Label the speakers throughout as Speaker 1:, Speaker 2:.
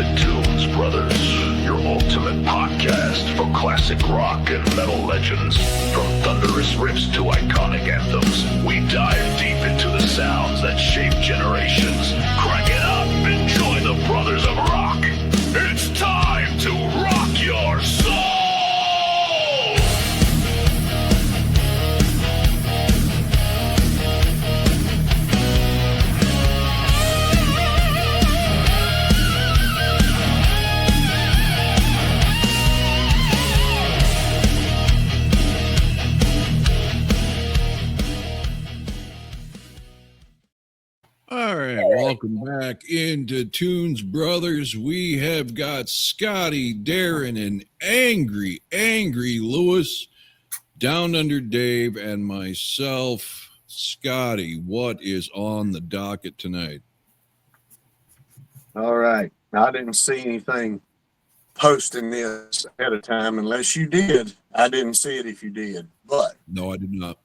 Speaker 1: to Tunes Brothers, your ultimate podcast for classic rock and metal legends. From thunderous riffs to iconic anthems, we dive deep into the sounds that shape generations. Crank it up, enjoy the Brothers of Rock. It's time to rock your soul!
Speaker 2: All right, welcome back into Tunes Brothers. We have got Scotty, Darren, and angry Lewis, Down Under Dave, and myself. Scotty, what is on the docket tonight?
Speaker 3: All right. I didn't see anything posting this ahead of time unless you did. I didn't see it if you did. But
Speaker 2: No, I did not.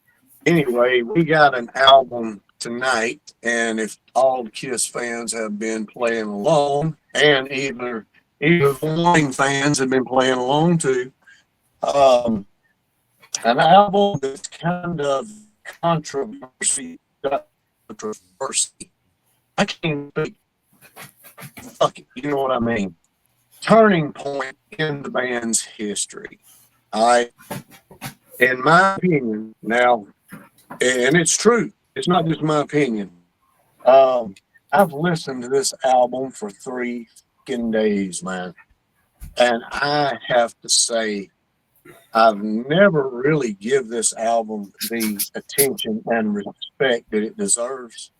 Speaker 3: anyway, we got an album tonight, and if all the Kiss fans have been playing along, and either Lovin fans have been playing along too, an album that's kind of controversy. I can't speak. Fuck it, you know what I mean. Turning point in the band's history. In my opinion, now, and it's true. It's not just my opinion. I've listened to this album for 3 fucking days, man. And I have to say, I've never really give this album the attention and respect that it deserves.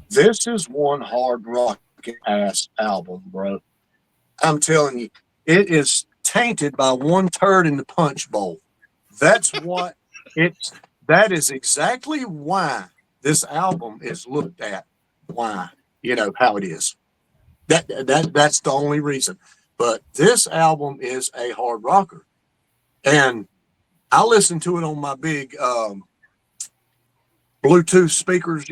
Speaker 3: This is one hard rock ass album, bro. I'm telling you, it is tainted by one turd in the punch bowl. That's what that is exactly why this album is looked at. Why, how it is. That's the only reason. But this album is a hard rocker. And I listened to it on my big Bluetooth speakers,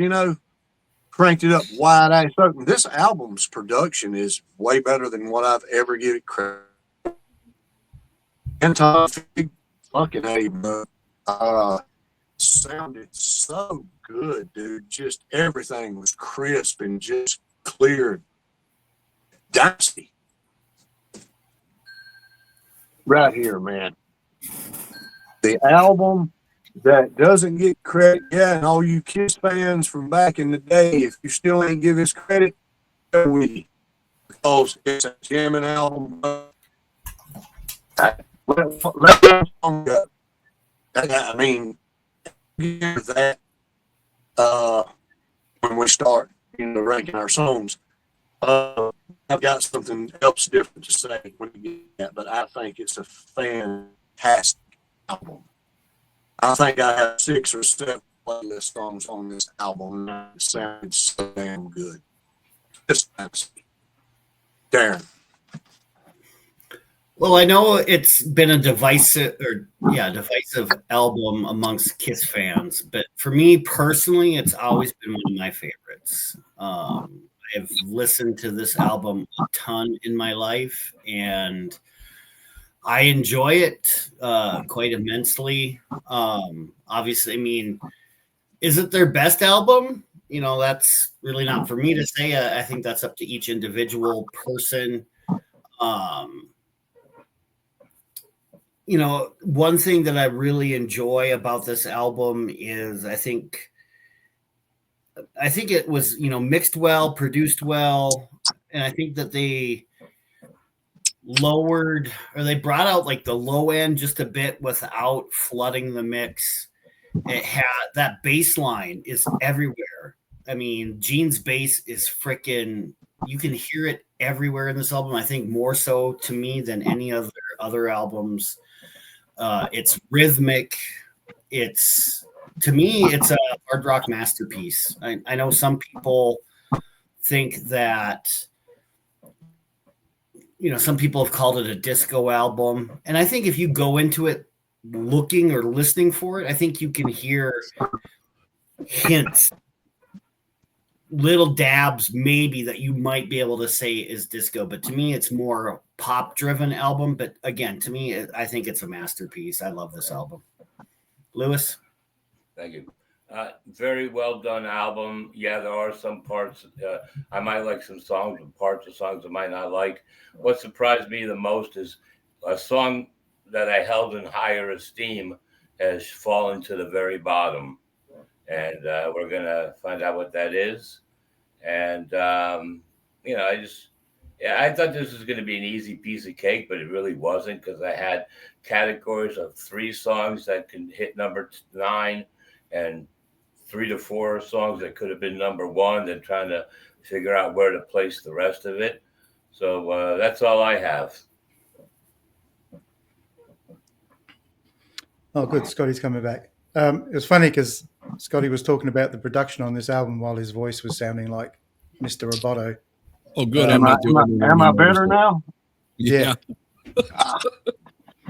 Speaker 3: cranked it up wide ass open. This album's production is way better than what I've ever given it credit. And fucking A, bro. Sounded so good, dude. Just everything was crisp and just clear. Dynasty. Right here, man. The album that doesn't get credit. Yeah, and all you Kiss fans from back in the day, if you still ain't give us credit, because it's a jamming album. Let that song go. I mean, that when we start ranking our songs, I've got something else different to say when you get that, but I think it's a fantastic album. I think I have 6 or 7 playlist songs on this album, and it sounds so damn good. Just Darren.
Speaker 4: Well, I know it's been a divisive album amongst Kiss fans, but for me personally, it's always been one of my favorites. I've listened to this album a ton in my life, and I enjoy it quite immensely. Obviously, I mean, is it their best album? That's really not for me to say. I think that's up to each individual person. One thing that I really enjoy about this album is I think it was, mixed well, produced well. And I think that they brought out like the low end just a bit without flooding the mix. It had that bass line is everywhere. I mean, Gene's bass is freaking, you can hear it everywhere in this album. I think more so to me than any other albums. It's rhythmic. To me, it's a hard rock masterpiece. I know some people think that, some people have called it a disco album. And I think if you go into it looking or listening for it, I think you can hear hints little dabs maybe that you might be able to say is disco, but to me it's more a pop driven album. But again, to me, I think it's a masterpiece. I love this album. Lewis?
Speaker 5: Thank you. Very well done album. Yeah, there are some parts I might like some songs, but parts of songs I might not like. What surprised me the most is a song that I held in higher esteem has fallen to the very bottom. And we're going to find out what that is. And, I thought this was going to be an easy piece of cake, but it really wasn't, because I had categories of 3 songs that can hit number 9 and 3 to 4 songs that could have been number 1, then trying to figure out where to place the rest of it. So that's all I have.
Speaker 6: Oh, good. Scotty's coming back. It was funny because Scotty was talking about the production on this album while his voice was sounding like Mr. Roboto.
Speaker 2: Oh, good.
Speaker 3: Am I better now?
Speaker 6: Yeah.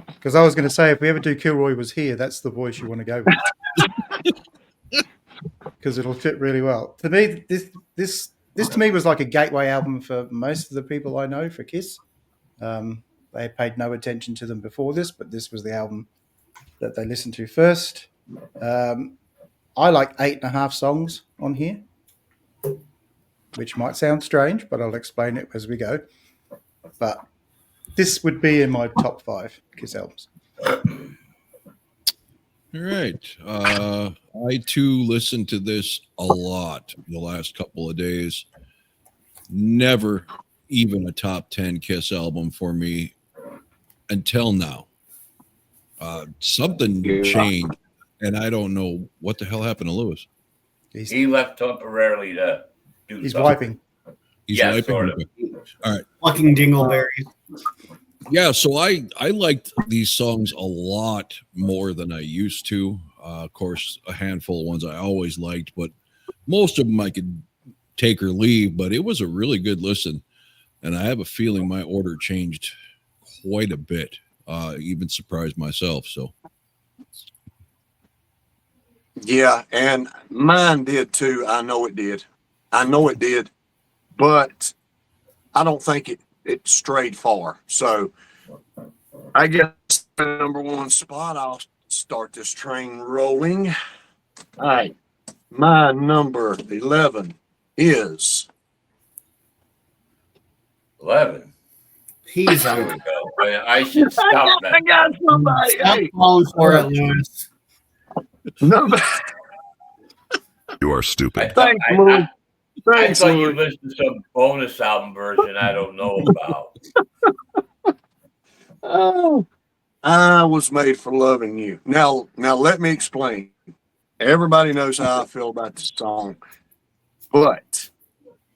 Speaker 6: Because I was going to say, if we ever do Kilroy Was Here, that's the voice you want to go with. Because it'll fit really well. To me, this to me was like a gateway album for most of the people I know for Kiss. They paid no attention to them before this, but this was the album that they listened to first. I like 8.5 songs on here, which might sound strange, but I'll explain it as we go. But this would be in my top 5 Kiss albums.
Speaker 2: All right. I too listened to this a lot the last couple of days. Never even a top 10 Kiss album for me until now. Something changed, and I don't know what the hell happened to Lewis.
Speaker 5: He left temporarily to do
Speaker 6: He's
Speaker 5: something.
Speaker 6: wiping.
Speaker 2: He's
Speaker 5: Yeah,
Speaker 2: wiping?
Speaker 5: sort of.
Speaker 2: All right.
Speaker 4: Fucking dingleberries.
Speaker 2: Yeah, so I liked these songs a lot more than I used to. Of course, a handful of ones I always liked, but most of them I could take or leave. But it was a really good listen, and I have a feeling my order changed quite a bit. Even surprised myself. So,
Speaker 3: Yeah, and mine did too. I know it did. But I don't think it strayed far. So I guess the number 1 spot, I'll start this train rolling. All right. My number 11 is
Speaker 5: 11.
Speaker 4: He's
Speaker 5: There
Speaker 4: on.
Speaker 5: we go. I should stop that.
Speaker 3: I got somebody.
Speaker 4: Stop
Speaker 3: Hey,
Speaker 4: falling for it, Lewis.
Speaker 3: number.
Speaker 1: You are stupid.
Speaker 3: Thanks,
Speaker 5: I
Speaker 3: Lou. Thanks,
Speaker 5: thought you
Speaker 3: Lou.
Speaker 5: listened to some bonus album version I don't know about.
Speaker 3: Oh, I was made for loving you. Now let me explain. Everybody knows how I feel about this song, but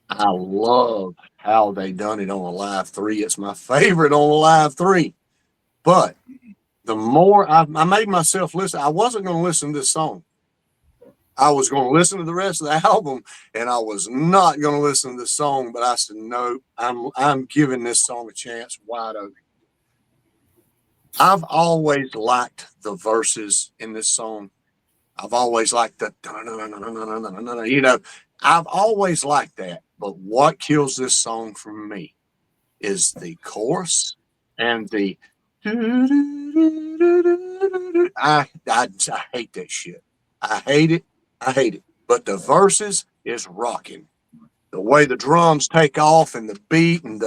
Speaker 3: I love how they done it on a Live 3. It's my favorite on a Live 3. But the more I made myself listen, I wasn't going to listen to this song. I was going to listen to the rest of the album, and I was not going to listen to the song. But I said, no, I'm giving this song a chance, wide open. I've always liked the verses in this song. I've always liked the, I've always liked that. But what kills this song for me is the chorus and the, I hate that shit. I hate it. But the verses is rocking. The way the drums take off and the beat and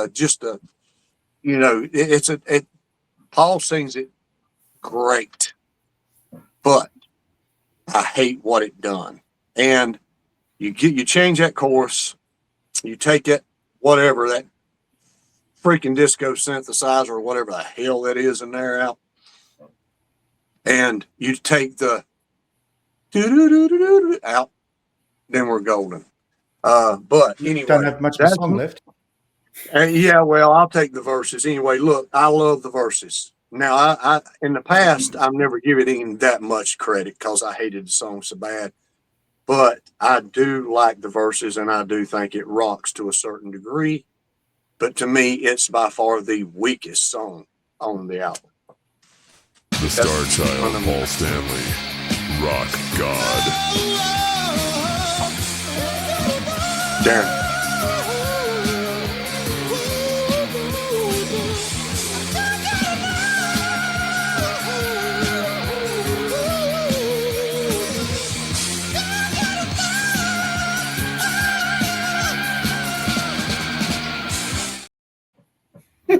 Speaker 3: Paul sings it great, but I hate what it done. And you change that chorus, you take it, whatever, that freaking disco synthesizer or whatever the hell that is in there out, and you take the out, then we're golden. But anyway,
Speaker 6: Don't have much of a song left.
Speaker 3: yeah, well, I'll take the verses anyway. Look, I love the verses. Now, I in the past, I've never given it that much credit because I hated the song so bad. But I do like the verses, and I do think it rocks to a certain degree. But to me, it's by far the weakest song on the album.
Speaker 1: The Star Child, Paul Stanley, Rock God.
Speaker 3: Darren.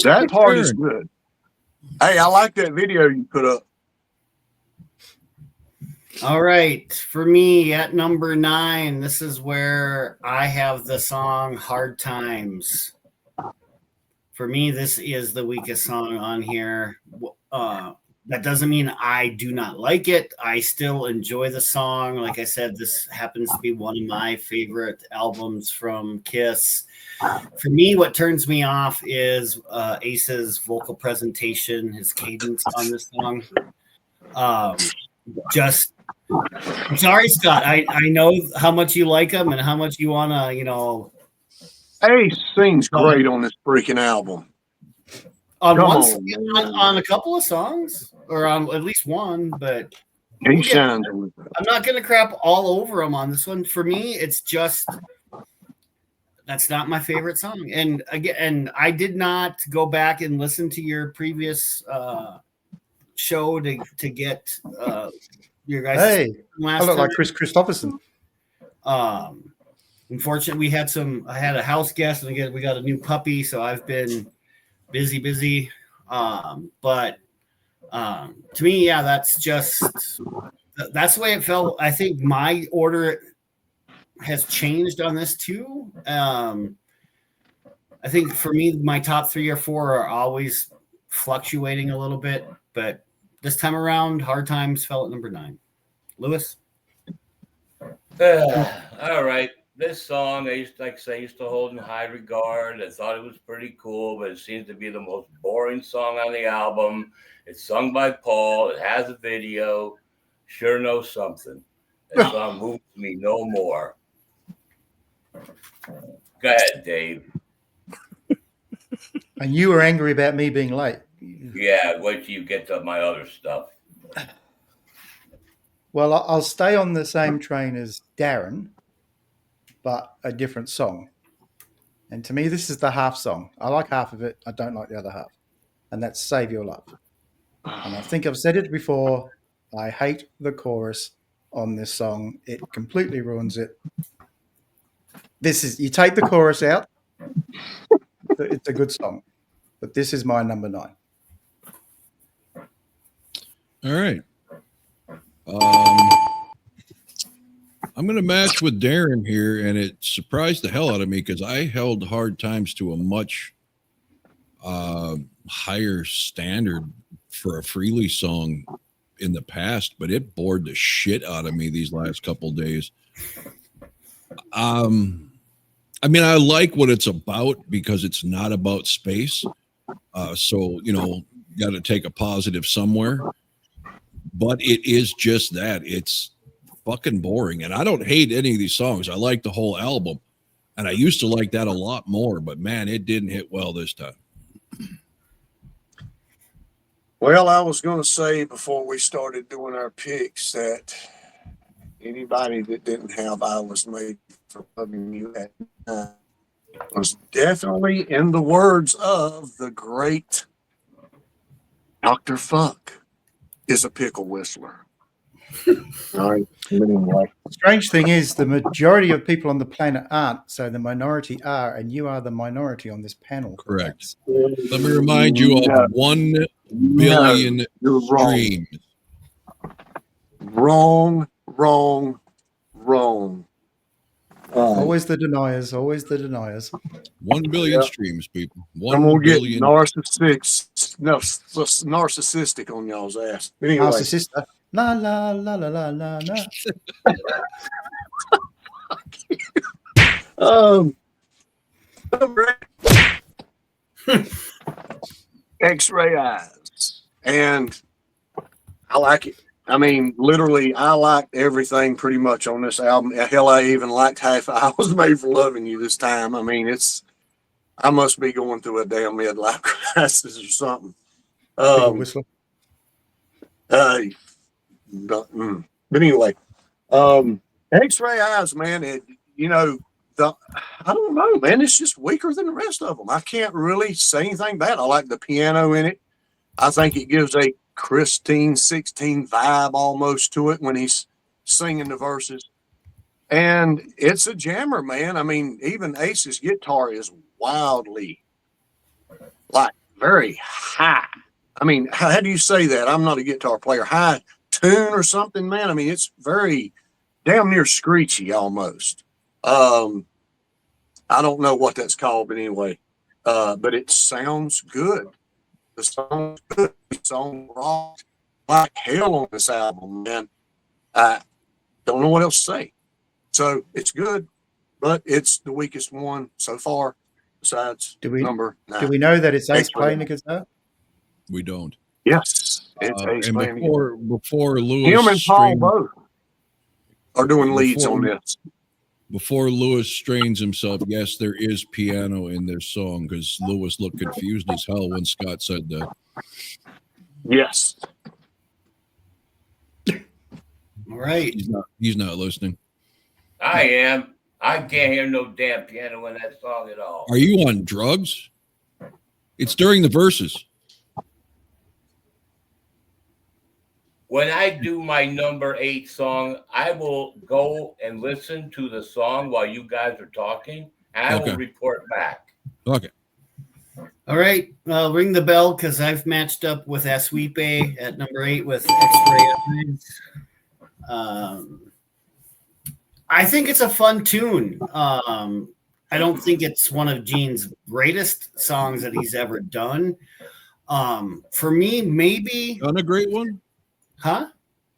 Speaker 3: That part is good. Hey, I like that video you put up.
Speaker 4: All right. For me at number 9, this is where I have the song Hard Times. For me, this is the weakest song on here. That doesn't mean I do not like it. I still enjoy the song. Like I said, this happens to be one of my favorite albums from Kiss. For me, what turns me off is Ace's vocal presentation, his cadence on this song. I'm sorry, Scott. I know how much you like him and how much you want to,
Speaker 3: Ace sings great on this freaking album.
Speaker 4: On a couple of songs, or on at least one, but
Speaker 3: he shines on it.
Speaker 4: I'm not going to crap all over him on this one. For me, it's just that's not my favorite song. And again, I did not go back and listen to your previous show to get your guys.
Speaker 6: Hey,
Speaker 4: last
Speaker 6: I look
Speaker 4: time.
Speaker 6: like Chris Christopherson.
Speaker 4: Unfortunately, I had a house guest, and again, we got a new puppy, so I've been busy. But to me, yeah, that's the way it felt. I think my order has changed on this too. I think for me, my top 3 or 4 are always fluctuating a little bit, but this time around, Hard Times fell at number 9. Lewis?
Speaker 5: All right. This song, I used to hold in high regard. I thought it was pretty cool, but it seems to be the most boring song on the album. It's sung by Paul. It has a video. Sure knows something. That song moves me no more. Go ahead, Dave.
Speaker 6: And you were angry about me being late.
Speaker 5: Yeah, wait till you get to my other stuff.
Speaker 6: Well, I'll stay on the same train as Darren, but a different song. And to me, this is the half song. I like half of it. I don't like the other half. And that's Save Your Love. And I think I've said it before. I hate the chorus on this song. It completely ruins it. You take the chorus out, it's a good song. But this is my number 9.
Speaker 2: All right. I'm going to match with Darren here, and it surprised the hell out of me because I held Hard Times to a much higher standard for a Freely song in the past, but it bored the shit out of me these last couple days. I mean, I like what it's about because it's not about space. So, got to take a positive somewhere. But it is just that. It's fucking boring. And I don't hate any of these songs. I like the whole album. And I used to like that a lot more. But, man, it didn't hit well this time.
Speaker 3: Well, I was going to say before we started doing our picks that anybody that didn't have I Was Made for Loving You at was definitely, in the words of the great Dr. Fuck, is a pickle whistler. All right. Anyway.
Speaker 6: The strange thing is the majority of people on the planet aren't, so the minority are, and you are the minority on this panel.
Speaker 2: Correct. Let me remind you of 1 billion
Speaker 3: you're
Speaker 2: streams.
Speaker 3: Wrong.
Speaker 6: Always the deniers.
Speaker 2: 1 billion streams, people.
Speaker 3: I'm
Speaker 2: 1
Speaker 3: gonna get
Speaker 2: billion.
Speaker 3: narcissistic on y'all's ass. Anyway,
Speaker 6: Narcissist. La la la la la la la.
Speaker 3: X-ray eyes, and I like it. I mean, literally, I liked everything pretty much on this album. Hell, I even liked Half I Was Made for Loving You this time. I mean, I must be going through a damn midlife crisis or something.
Speaker 6: Whistler.
Speaker 3: But anyway, X-ray eyes, man. I don't know, man. It's just weaker than the rest of them. I can't really say anything bad. I like the piano in it. I think it gives a Christine 16 vibe almost to it when he's singing the verses. And it's a jammer, man. I mean, even Ace's guitar is wildly, like, very high. I mean, how do you say that? I'm not a guitar player. High tune or something, man. I mean, it's very damn near screechy almost. I don't know what that's called, but anyway, but it sounds good. The song's good. The song rocked like hell on this album, man. I don't know what else to say. So it's good, but it's the weakest one so far. Besides number 9.
Speaker 6: Do we know that it's Ace playing the guitar?
Speaker 2: We don't.
Speaker 3: Yes, it's Ace
Speaker 2: And
Speaker 3: playing
Speaker 2: before Lewis
Speaker 3: him and Paul
Speaker 2: strains,
Speaker 3: both are doing leads on this.
Speaker 2: before Lewis strains himself, yes, there is piano in their song because Lewis looked confused as hell when Scott said that.
Speaker 3: Yes.
Speaker 4: All right.
Speaker 2: He's not listening.
Speaker 5: I am. I can't hear no damn piano in that song at all.
Speaker 2: Are you on drugs? It's during the verses.
Speaker 5: When I do my number 8 song, I will go and listen to the song while you guys are talking, and I will report back.
Speaker 2: Okay.
Speaker 4: All right. Ring the bell because I've matched up with Asweepe at number 8 with X-Ray Eyes. I think it's a fun tune. I don't think it's one of Gene's greatest songs that he's ever done. For me, maybe.
Speaker 2: Done a great one?
Speaker 4: Huh?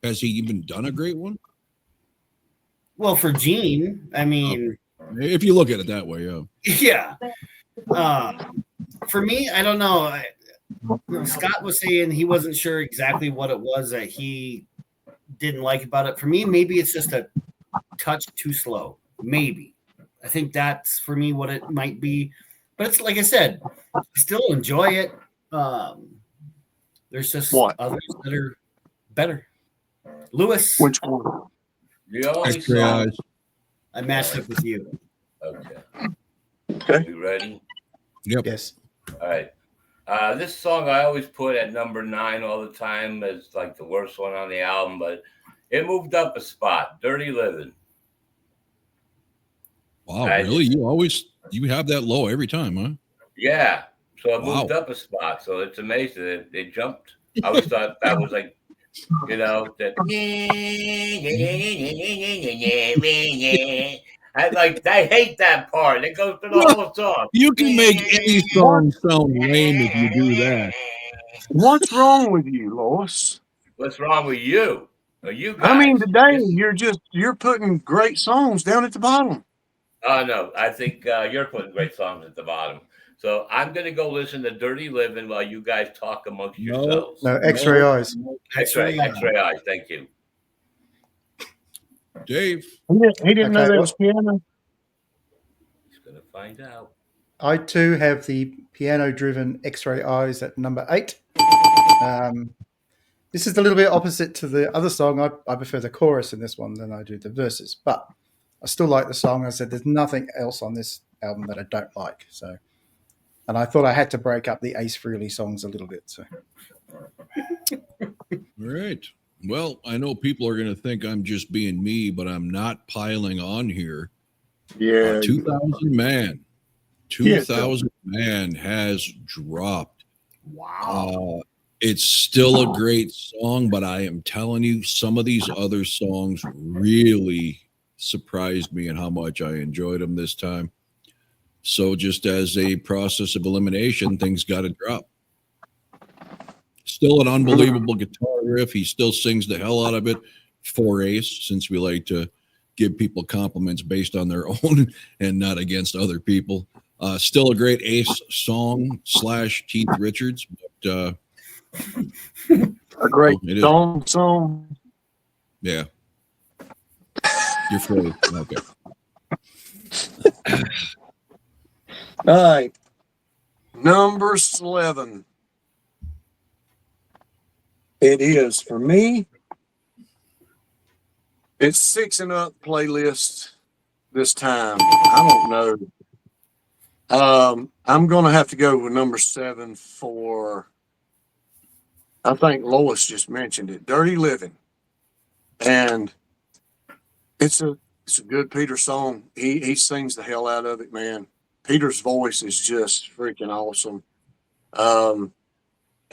Speaker 2: Has he even done a great one?
Speaker 4: Well, for Gene, I mean.
Speaker 2: If you look at it that way, yeah.
Speaker 4: Yeah. For me, I don't know. Scott was saying he wasn't sure exactly what it was that he didn't like about it. For me, maybe it's just a touch too slow. Maybe. I think that's for me what it might be. But it's like I said, I still enjoy it. There's just others that are better. Lewis.
Speaker 3: Which one?
Speaker 5: The only song.
Speaker 4: I matched up with you.
Speaker 3: Okay.
Speaker 5: You ready?
Speaker 2: Yep.
Speaker 6: Yes.
Speaker 5: All right. This song I always put at number 9 all the time as like the worst one on the album, but it moved up a spot. Dirty Living.
Speaker 2: Wow, really? You have that low every time, huh?
Speaker 5: Yeah. So it moved up a spot. So it's amazing. It jumped. I always thought that was like, you know, that I hate that part. It goes through the whole song.
Speaker 2: You can make any song sound lame if you do that.
Speaker 3: What's wrong with you, Lois?
Speaker 5: What's wrong with you? You guys?
Speaker 3: I mean, today you're putting great songs down at the bottom.
Speaker 5: Oh no, I think you're putting great songs at the bottom. So I'm going to go listen to Dirty Living while you guys talk amongst yourselves.
Speaker 6: No, X-Ray Eyes.
Speaker 5: X-Ray Eyes. Thank you.
Speaker 2: Dave.
Speaker 3: He didn't know that was piano.
Speaker 5: He's going to find out.
Speaker 6: I too have the piano-driven X-Ray Eyes at number 8. This is a little bit opposite to the other song. I prefer the chorus in this one than I do the verses, but I still like the song. I said there's nothing else on this album that I don't like. So, and I thought I had to break up the Ace Frehley songs a little bit. So,
Speaker 2: all right. Well, I know people are going to think I'm just being me, but I'm not piling on here.
Speaker 3: Yeah.
Speaker 2: 2000 Man has dropped.
Speaker 4: Wow.
Speaker 2: It's still a great song, but I am telling you, some of these other songs really surprised me in how much I enjoyed them this time. So just as a process of elimination, things got to drop. Still an unbelievable guitar riff. He still sings the hell out of it for Ace, since we like to give people compliments based on their own and not against other people. Still a great Ace song / Keith Richards, but
Speaker 3: a great song.
Speaker 2: Yeah. You're free. Okay.
Speaker 3: All right. Number 11. It is for me. It's 6 and up playlist. this time. I don't know. I'm going to have to go with number 7 for, I think Lois just mentioned it, Dirty Living. And it's a good Peter song. He sings the hell out of it, man. Peter's voice is just freaking awesome.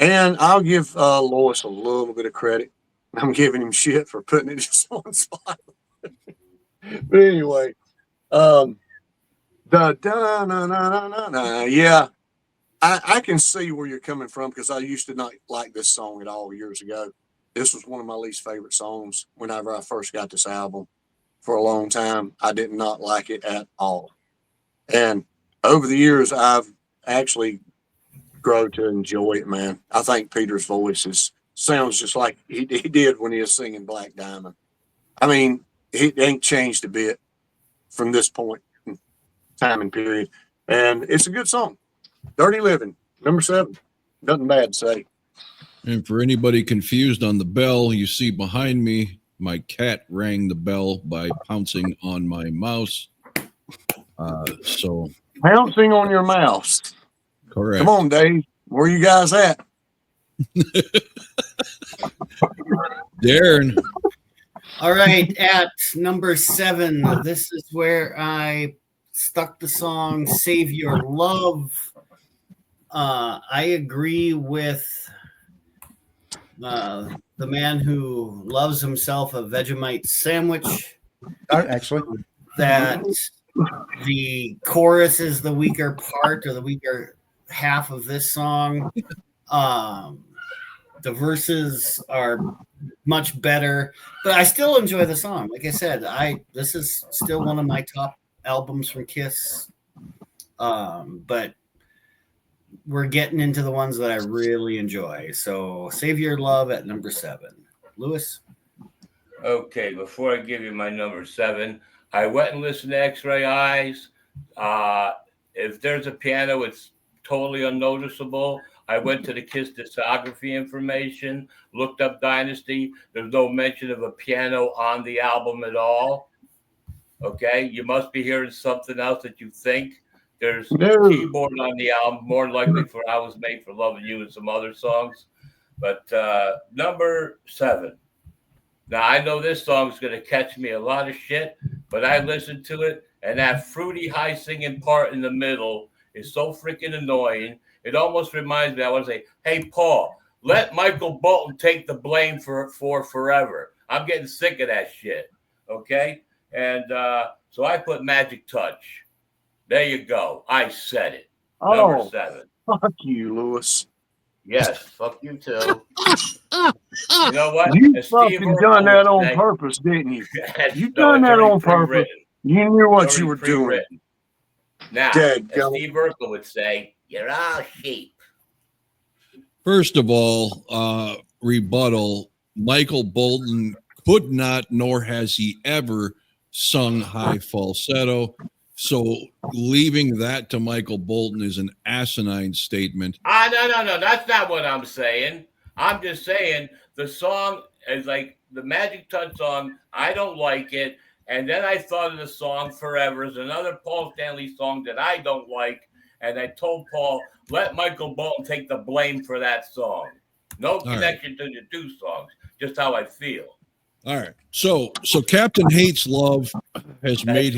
Speaker 3: And I'll give Lois a little bit of credit. I'm giving him shit for putting it just on spot. But anyway, yeah, I can see where you're coming from because I used to not like this song at all years ago. This was one of my least favorite songs whenever I first got this album. For a long time, I did not like it at all. And over the years, I've actually grown to enjoy it, man. I think Peter's voice sounds just like he did when he was singing Black Diamond. I mean, it ain't changed a bit from this point in time and period. And it's a good song. Dirty Living, number 7. Nothing bad to say.
Speaker 2: And for anybody confused on the bell, you see behind me, my cat rang the bell by pouncing on my mouse. So
Speaker 3: Pouncing on your mouse.
Speaker 2: correct.
Speaker 3: Come on, Dave. Where you guys at?
Speaker 2: Darren.
Speaker 4: All right, at number 7, this is where I stuck the song Save Your Love. I agree with the man who loves himself a Vegemite sandwich.
Speaker 6: Don't actually.
Speaker 4: That the chorus is the weaker part or the weaker half of this song. The verses are much better, but I still enjoy the song. Like I said, this is still one of my top albums from Kiss. But we're getting into the ones that I really enjoy. So Save Your Love at number 7. Lewis?
Speaker 5: Okay, before I give you my number 7, I went and listened to X-Ray Eyes. If there's a piano, it's totally unnoticeable. I went to the Kiss discography information, looked up Dynasty. There's no mention of a piano on the album at all. Okay, you must be hearing something else that you think. There's keyboard on the album, more likely for I Was Made for Lovin You and some other songs. But number 7. Now, I know this song's going to catch me a lot of shit, but I listened to it, and that fruity high singing part in the middle is so freaking annoying. It almost reminds me, I want to say, hey, Paul, let Michael Bolton take the blame for Forever. I'm getting sick of that shit, okay? And so I put Magic Touch. There you go. I said it. Number 7.
Speaker 3: Fuck you, Lewis.
Speaker 5: Yes, fuck you too. You know what?
Speaker 3: You fucking done that on purpose, didn't you? You done that on purpose. You knew what you were doing.
Speaker 5: Now, as Steve Urkel would say, you're all sheep.
Speaker 2: First of all, rebuttal, Michael Bolton could not, nor has he ever sung high falsetto. So leaving that to Michael Bolton is an asinine statement.
Speaker 5: No. That's not what I'm saying. I'm just saying the song is like the Magic Touch song. I don't like it. And then I thought of the song Forever is another Paul Stanley song that I don't like. And I told Paul, let Michael Bolton take the blame for that song. No connection to the two songs, just how I feel.
Speaker 2: All right. So Captain Hates Love has made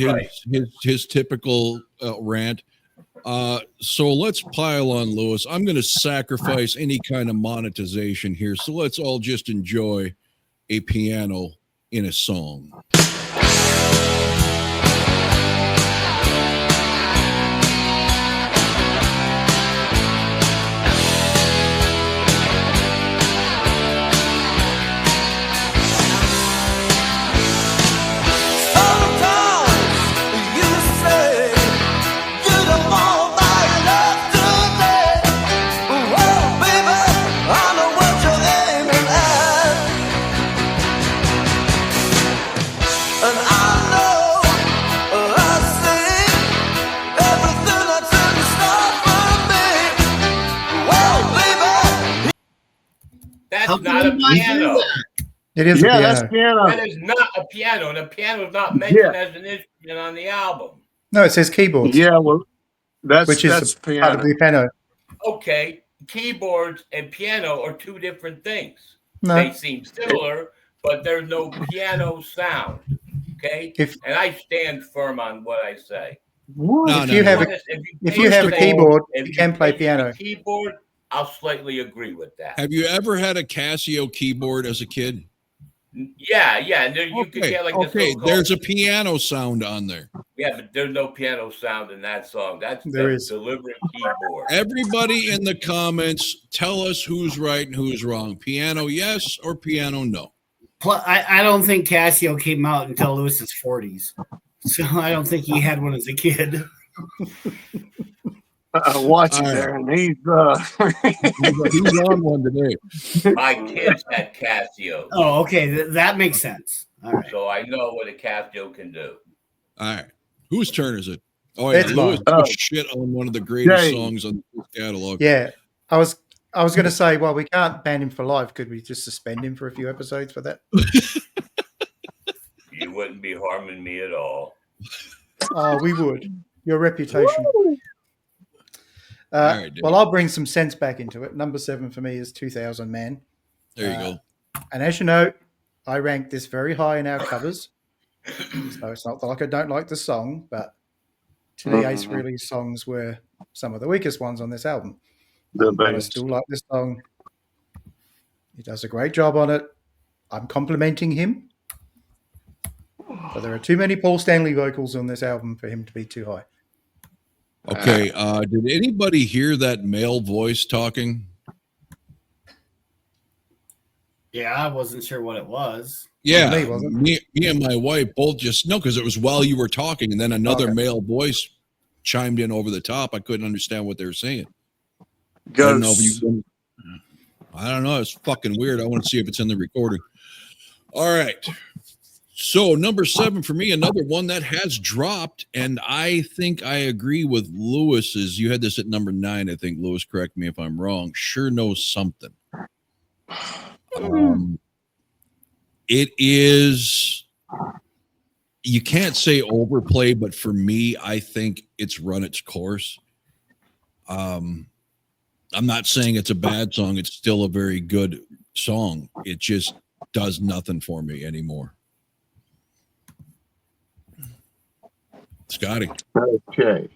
Speaker 2: his typical rant. So let's pile on Lewis. I'm going to sacrifice any kind of monetization here. So let's all just enjoy a piano in a song.
Speaker 5: That's not a piano.
Speaker 6: It is
Speaker 3: Yeah,
Speaker 6: a
Speaker 3: that's
Speaker 6: piano.
Speaker 3: piano.
Speaker 5: That is not a piano, and a piano is not mentioned as an instrument on the album.
Speaker 6: No, it says keyboards,
Speaker 3: Yeah, well,
Speaker 6: which is
Speaker 3: that's
Speaker 6: part of
Speaker 3: piano.
Speaker 6: the piano.
Speaker 5: Okay, keyboards and piano are two different things.
Speaker 6: No,
Speaker 5: They seem similar, but there's no piano sound. Okay,
Speaker 6: if
Speaker 5: and I stand firm on what I say.
Speaker 3: What?
Speaker 2: No,
Speaker 6: if
Speaker 2: no,
Speaker 6: you
Speaker 2: no.
Speaker 6: have a if you have a keyboard, you can play piano.
Speaker 5: Keyboard, I'll slightly agree with that.
Speaker 2: Have you ever had a Casio keyboard as a kid?
Speaker 5: Yeah, and there, you could get like this
Speaker 2: okay.
Speaker 5: so-called-
Speaker 2: There's a piano sound on there.
Speaker 5: Yeah, but there's no piano sound in that song. That's
Speaker 6: There
Speaker 5: the
Speaker 6: is.
Speaker 5: deliberate keyboard.
Speaker 2: Everybody in the comments, tell us who's right and who's wrong. Piano yes or piano no?
Speaker 4: I don't think Casio came out until Lewis's 40s. So I don't think he had one as a kid.
Speaker 3: Watch
Speaker 2: All
Speaker 3: it
Speaker 2: right.
Speaker 3: there, and he's
Speaker 2: He's on one today.
Speaker 5: My kids had Casio,
Speaker 4: Oh, okay. That makes sense. All right.
Speaker 5: so I know what a Casio can do.
Speaker 2: All right. Whose turn is it? Oh, yeah.
Speaker 6: It's
Speaker 2: Lewis
Speaker 6: mine.
Speaker 2: put shit on one of the greatest
Speaker 3: Dave.
Speaker 2: songs on the catalog.
Speaker 6: Yeah, I was going to say, well, we can't ban him for life. Could we just suspend him for a few episodes for that?
Speaker 5: You wouldn't be harming me at all.
Speaker 6: Oh, we would. Your reputation.
Speaker 2: All right, Dave.
Speaker 6: Well, I'll bring some sense back into it. Number 7 for me is 2000 Man.
Speaker 2: There you go.
Speaker 6: And as you know, I ranked this very high in our covers. So it's not like I don't like the song, but to me, Ace Frehley's songs were some of the weakest ones on this album.
Speaker 3: the
Speaker 6: But I
Speaker 3: best.
Speaker 6: still like this song. He does a great job on it. I'm complimenting him. But there are too many Paul Stanley vocals on this album for him to be too high.
Speaker 2: Okay. Did anybody hear that male voice talking?
Speaker 4: Yeah, I wasn't sure what it was.
Speaker 2: Yeah.
Speaker 6: Me, wasn't
Speaker 2: Me and my wife both just no, because it was while you were talking, and then another
Speaker 6: Okay.
Speaker 2: male voice chimed in over the top. I couldn't understand what they were saying. I don't know if
Speaker 3: Ghosts.
Speaker 2: you. I don't know. It's fucking weird. I want to see if it's in the recording. All right. So number 7 for me, another one that has dropped, and I think I agree with Lewis's. You had this at number 9, I think. Lewis, correct me if I'm wrong. Sure knows something. It is. You can't say overplay, but for me, I think it's run its course. I'm not saying it's a bad song. It's still a very good song. It just does nothing for me anymore. Scotty.
Speaker 3: Okay.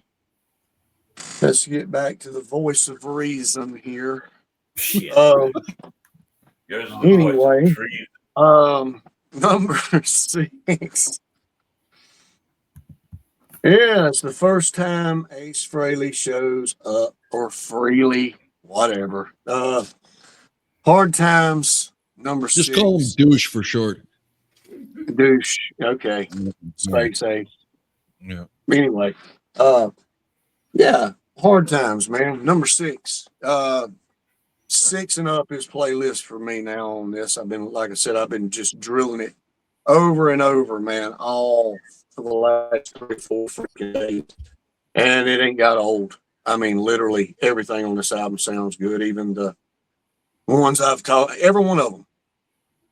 Speaker 3: Let's get back to the voice of reason here.
Speaker 4: Shit.
Speaker 5: Yours is the
Speaker 3: Anyway.
Speaker 5: voice of trees.
Speaker 3: Number 6. Yeah, it's the first time Ace Frehley shows up, or Freely, whatever. Hard Times, number 6.
Speaker 2: Just call him douche for short.
Speaker 3: Douche. Okay. Space Ace.
Speaker 2: Yeah.
Speaker 3: Anyway, yeah, Hard Times, man. Number 6. 6 and up is playlist for me now on this. Like I said, I've been just drilling it over and over, man, all for the last 3-4 freaking days. And it ain't got old. I mean, literally everything on this album sounds good. Even the ones I've called, every one of them,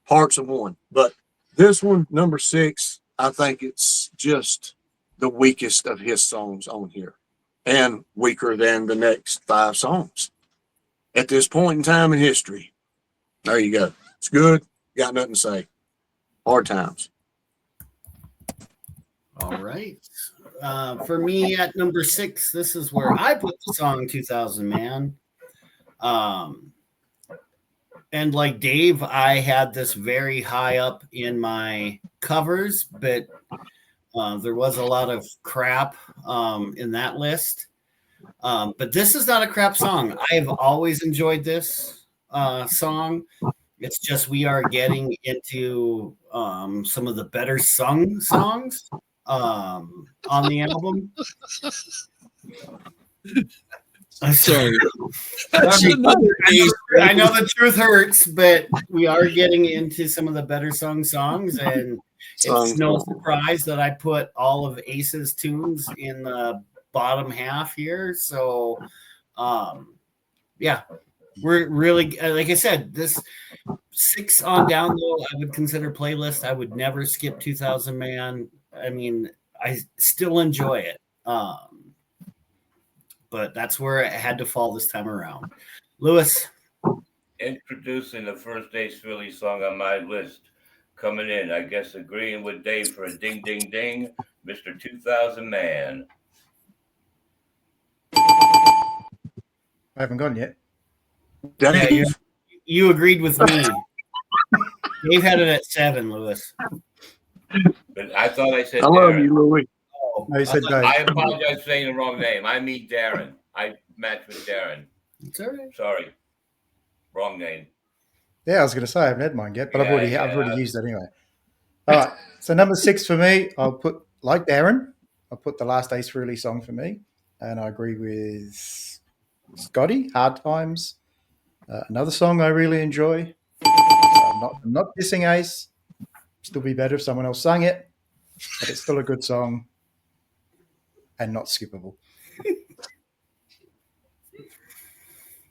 Speaker 3: parts of one. But this one, number 6, I think it's just the weakest of his songs on here, and weaker than the next 5 songs at this point in time in history. There you go. It's good. Got nothing to say. Hard Times.
Speaker 4: All right. For me at number 6, this is where I put the song 2000 Man. And like Dave, I had this very high up in my covers, but there was a lot of crap in that list. But this is not a crap song. I have always enjoyed this song. It's just we are getting into some of the better sung songs on the album.
Speaker 2: Sorry.
Speaker 4: I know the truth hurts, but we are getting into some of the better sung songs, and it's no surprise that I put all of Ace's tunes in the bottom half here. So, yeah, We're really, like I said, this 6 on down low, I would consider playlist. I would never skip 2000 Man. I mean, I still enjoy it. But that's where it had to fall this time around. Lewis.
Speaker 5: Introducing the first Ace Frehley song on my list. Coming in, I guess agreeing with Dave for a ding, ding, ding, Mr. 2000 Man.
Speaker 6: I haven't gone yet.
Speaker 4: Yeah, you agreed with me. Dave had it at 7, Lewis.
Speaker 5: But I thought I said
Speaker 3: I love
Speaker 5: Darren.
Speaker 3: you, Louis.
Speaker 4: Oh,
Speaker 6: No, you said Dave.
Speaker 5: I apologize for saying the wrong name. I mean Darren. I matched with Darren.
Speaker 4: it's all right.
Speaker 5: Sorry. Wrong name.
Speaker 6: Yeah, I was going to say I haven't had mine yet, but I've
Speaker 5: Yeah.
Speaker 6: already used it anyway. All right. So number 6 for me, I'll put, like Darren, I'll put the last Ace Frehley song for me, and I agree with Scotty. Hard Times. Another song I really enjoy. I'm not dissing Ace. Still be better if someone else sang it, but it's still a good song and not skippable.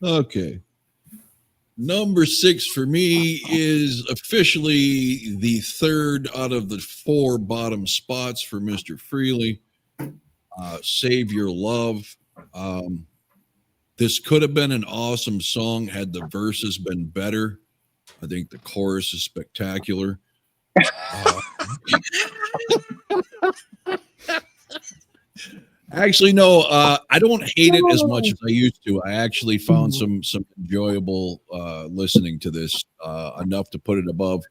Speaker 2: Okay. Number 6 for me is officially the third out of the 4 bottom spots for Mr. Frehley. Save Your Love. This could have been an awesome song had the verses been better. I think the chorus is spectacular. Actually, no, I don't hate it as much as I used to. I actually found some enjoyable listening to this, enough to put it above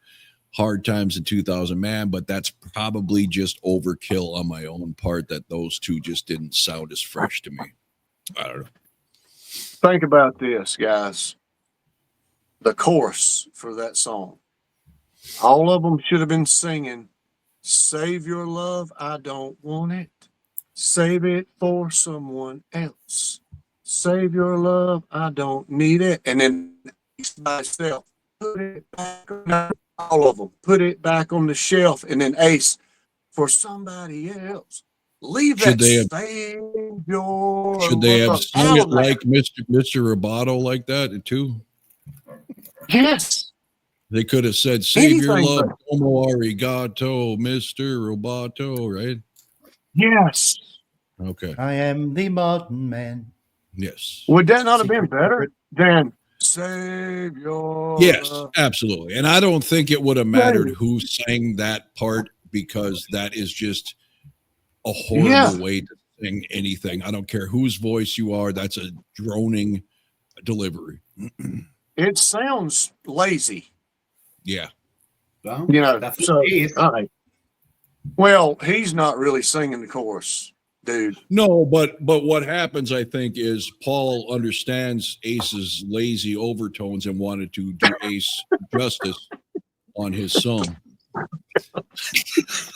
Speaker 2: Hard Times in 2000 Man, but that's probably just overkill on my own part that those two just didn't sound as fresh to me. I don't know.
Speaker 3: Think about this, guys. The chorus for that song. All of them should have been singing, "Save your love, I don't want it. Save it for someone else. Save your love, I don't need it." And then myself, put it back on, all of them, put it back on the shelf. And then Ace, for somebody else. Leave
Speaker 2: Should
Speaker 3: that
Speaker 2: they
Speaker 3: save your
Speaker 2: Should they have
Speaker 3: love
Speaker 2: sung
Speaker 3: out
Speaker 2: it
Speaker 3: of there.
Speaker 2: like Mr. Roboto like that too?
Speaker 3: Yes.
Speaker 2: They could have said, "Save your
Speaker 3: Anything
Speaker 2: love,
Speaker 3: but-
Speaker 2: como arigato, Mr. Roboto," right?
Speaker 3: Yes.
Speaker 2: Okay.
Speaker 6: I am the modern man.
Speaker 2: Yes.
Speaker 3: Would that not have been
Speaker 6: Secret
Speaker 3: better
Speaker 6: secret.
Speaker 3: than "Save your
Speaker 2: Yes,
Speaker 3: love"?
Speaker 2: absolutely. And I don't think it would have mattered who sang that part because that is just a horrible
Speaker 3: Yeah.
Speaker 2: way to sing anything. I don't care whose voice you are. That's a droning delivery.
Speaker 3: It sounds lazy,
Speaker 2: Yeah.
Speaker 4: Well,
Speaker 3: you know.
Speaker 4: that's
Speaker 3: So,
Speaker 4: Dave.
Speaker 3: all right. Well, he's not really singing the chorus, dude.
Speaker 2: No, but what happens, I think, is Paul understands Ace's lazy overtones and wanted to do Ace justice on his song.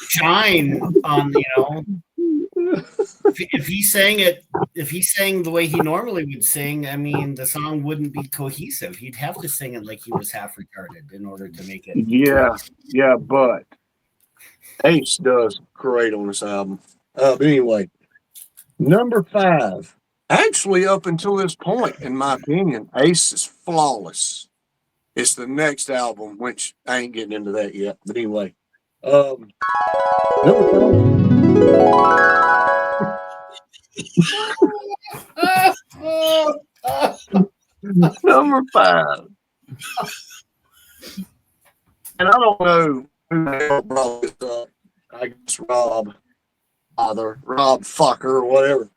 Speaker 4: Shine on, if he sang it, if he sang the way he normally would sing, I mean, the song wouldn't be cohesive. He'd have to sing it like he was half retarded in order to make it.
Speaker 3: Yeah, but Ace does great on this album. But anyway, number 5. Actually, up until this point, in my opinion, Ace is flawless. It's the next album, which I ain't getting into that yet. But anyway, number 5. And I don't know who the hell brought this up. I guess Rob Fucker or whatever.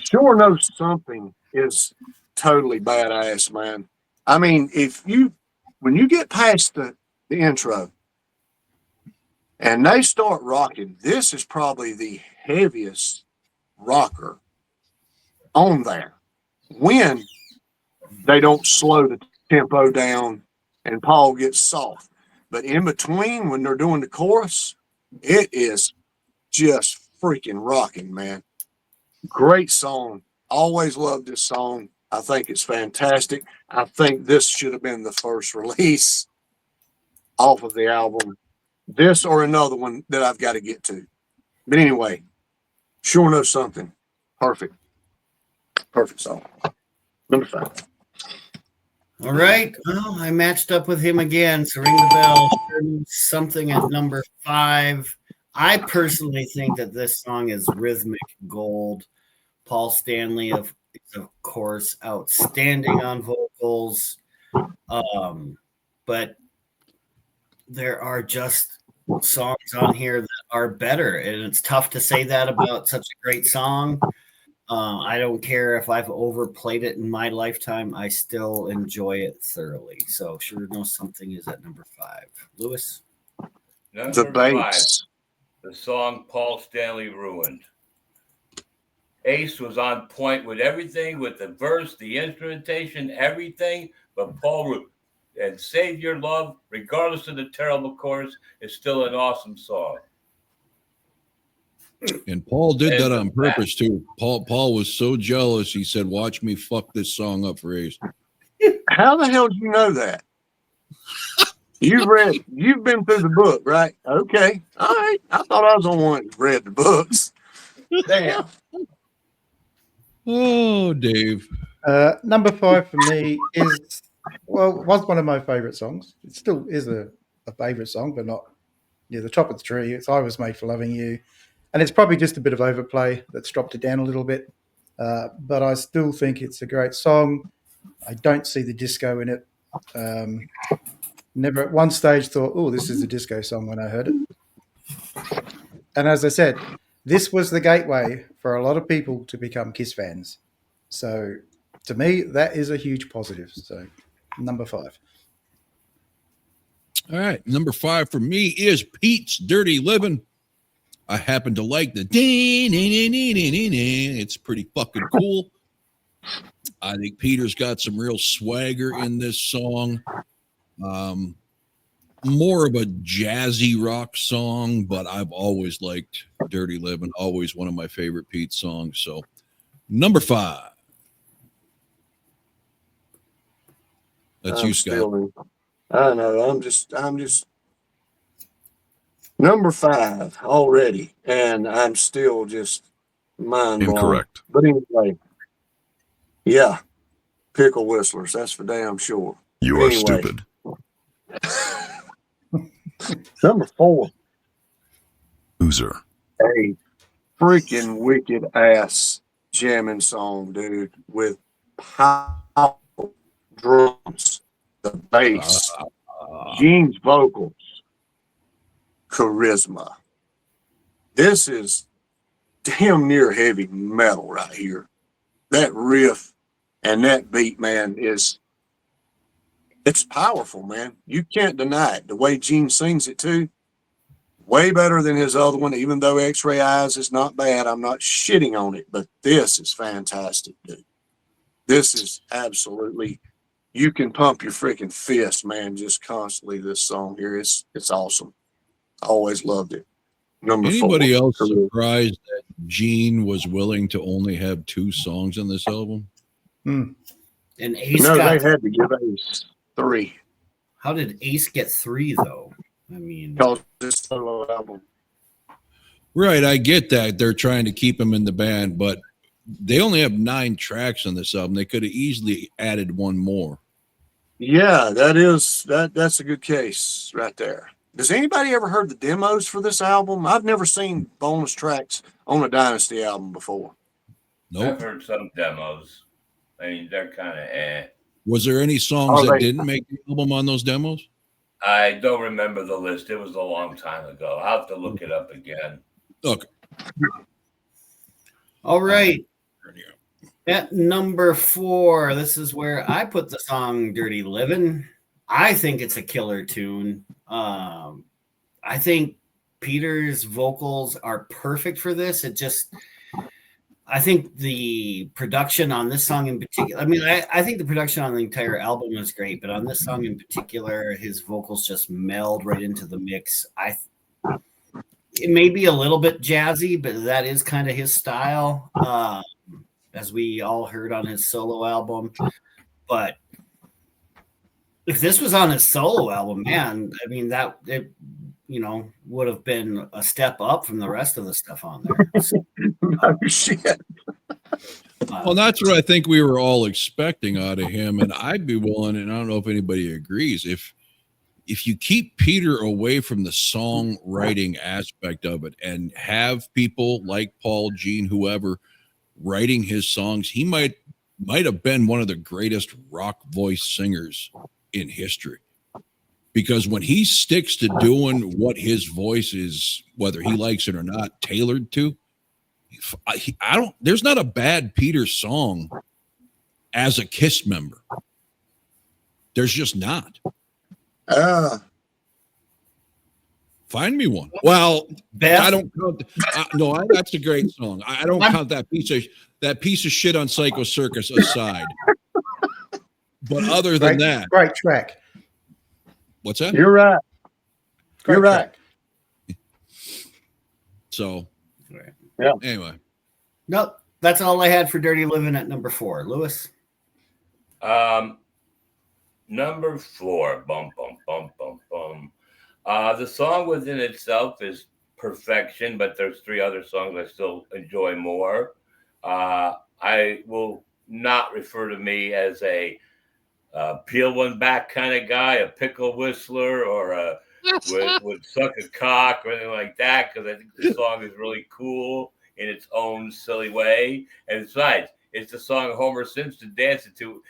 Speaker 3: Sure knows something is totally badass, man. I mean, when you get past the intro and they start rocking, this is probably the heaviest rocker on there. When they don't slow the tempo down and Paul gets soft. But in between, when they're doing the chorus, it is just freaking rocking, man. Great song. Always loved this song. I think it's fantastic. I think this should have been the first release off of the album. This or another one that I've got to get to. But anyway, sure knows something. Perfect. Perfect song. Number 5.
Speaker 4: All right. Well, I matched up with him again. So ring the bell. Something at number 5. I personally think that this song is rhythmic gold. Paul Stanley is of course outstanding on vocals. But there are just songs on here that are better, and it's tough to say that about such a great song. I don't care if I've overplayed it in my lifetime. I still enjoy it thoroughly. So Sure Know Something is at number 5. Lewis?
Speaker 3: The
Speaker 5: Number 5,
Speaker 3: bass.
Speaker 5: the song Paul Stanley ruined. Ace was on point with everything, with the verse, the instrumentation, everything, but Paul and Save Your Love, regardless of the terrible chorus, is still an awesome song.
Speaker 2: And Paul did
Speaker 5: And
Speaker 2: that
Speaker 5: the
Speaker 2: on purpose too. Paul was so jealous. He said, "Watch me fuck this song up for Ace."
Speaker 3: How the hell do you know that? You've been through the book, right? Okay. All right. I thought I was the one that read the books. Damn.
Speaker 2: Oh, Dave.
Speaker 6: Number 5 for me was one of my favorite songs. It still is a favorite song, but not near the top of the tree. It's I Was Made for Loving You. And it's probably just a bit of overplay that's dropped it down a little bit. But I still think it's a great song. I don't see the disco in it. Never at one stage thought, oh, this is a disco song when I heard it. And as I said, this was the gateway for a lot of people to become Kiss fans. So to me, that is a huge positive. So number 5.
Speaker 2: All right. Number 5 for me is Pete's Dirty Living. I happen to like the it's pretty fucking cool. I think Peter's got some real swagger in this song. More of a jazzy rock song, but I've always liked Dirty Living, always one of my favorite Pete songs. So number 5. That's you, Scott.
Speaker 3: I know. I'm just number 5 already, and I'm still just mind blown.
Speaker 1: Incorrect.
Speaker 3: But anyway, yeah, pickle whistlers. That's for damn sure.
Speaker 1: You are stupid.
Speaker 3: Number 4,
Speaker 1: Loser.
Speaker 3: a freaking wicked ass jamming song, dude, with powerful drums, the bass, Gene's vocals, charisma. This is damn near heavy metal right here. That riff and that beat, man, it's powerful, man. You can't deny it. The way Gene sings it too, way better than his other one, even though X-Ray Eyes is not bad. I'm not shitting on it, but this is fantastic, dude. This is absolutely, you can pump your freaking fist, man, just constantly. This song here, it's awesome. I always loved it. Number 4.
Speaker 2: Anybody else surprised that Gene was willing to only have 2 songs on this album?
Speaker 4: And Ace
Speaker 3: No,
Speaker 4: got
Speaker 3: they had to give Ace 3.
Speaker 4: How did Ace get 3 though? I mean,
Speaker 3: Because this solo album.
Speaker 2: Right, I get that. They're trying to keep him in the band, but they only have 9 tracks on this album. They could have easily added one more.
Speaker 3: Yeah, that's a good case right there. Does anybody ever heard the demos for this album? I've never seen bonus tracks on a Dynasty album before.
Speaker 2: Nope.
Speaker 5: I've heard some demos. I mean, they're kind of
Speaker 2: Was there any songs that didn't make the album on those demos?
Speaker 5: I don't remember the list. It was a long time ago. I'll have to look it up again.
Speaker 2: Okay.
Speaker 4: all right. At number 4, this is where I put the song Dirty Livin'. I think it's a killer tune. I think Peter's vocals are perfect for this. I think the production on this song in particular, I mean, I think the production on the entire album is great, but on this song in particular, his vocals just meld right into the mix. It may be a little bit jazzy, but that is kind of his style, as we all heard on his solo album. But if this was on his solo album, man, I mean, would have been a step up from the rest of the stuff on there. So,
Speaker 3: No shit.
Speaker 2: Well, that's what I think we were all expecting out of him, and I'd be willing, and I don't know if anybody agrees, if you keep Peter away from the songwriting aspect of it and have people like Paul, Gene, whoever writing his songs, he might have been one of the greatest rock voice singers in history. Because when he sticks to doing what his voice is, whether he likes it or not, tailored to, there's not a bad Peter song as a Kiss member. There's just not. Find me one. Well,
Speaker 4: Beth?
Speaker 2: I don't count. That's a great song. I don't count that piece of shit on Psycho Circus aside. But other than that,
Speaker 6: great track.
Speaker 2: What's that?
Speaker 3: You're right. You're right.
Speaker 2: So,
Speaker 3: yeah.
Speaker 2: Anyway.
Speaker 4: Nope. That's all I had for Dirty Living at number 4. Lewis?
Speaker 5: Number 4. Bum, bum, bum, bum, bum. The song within itself is perfection, but there's 3 other songs I still enjoy more. I will not refer to me as a peel one back kind of guy, a pickle whistler, or would suck a cock or anything like that, because I think the song is really cool in its own silly way. And besides, it's the song Homer Simpson danced to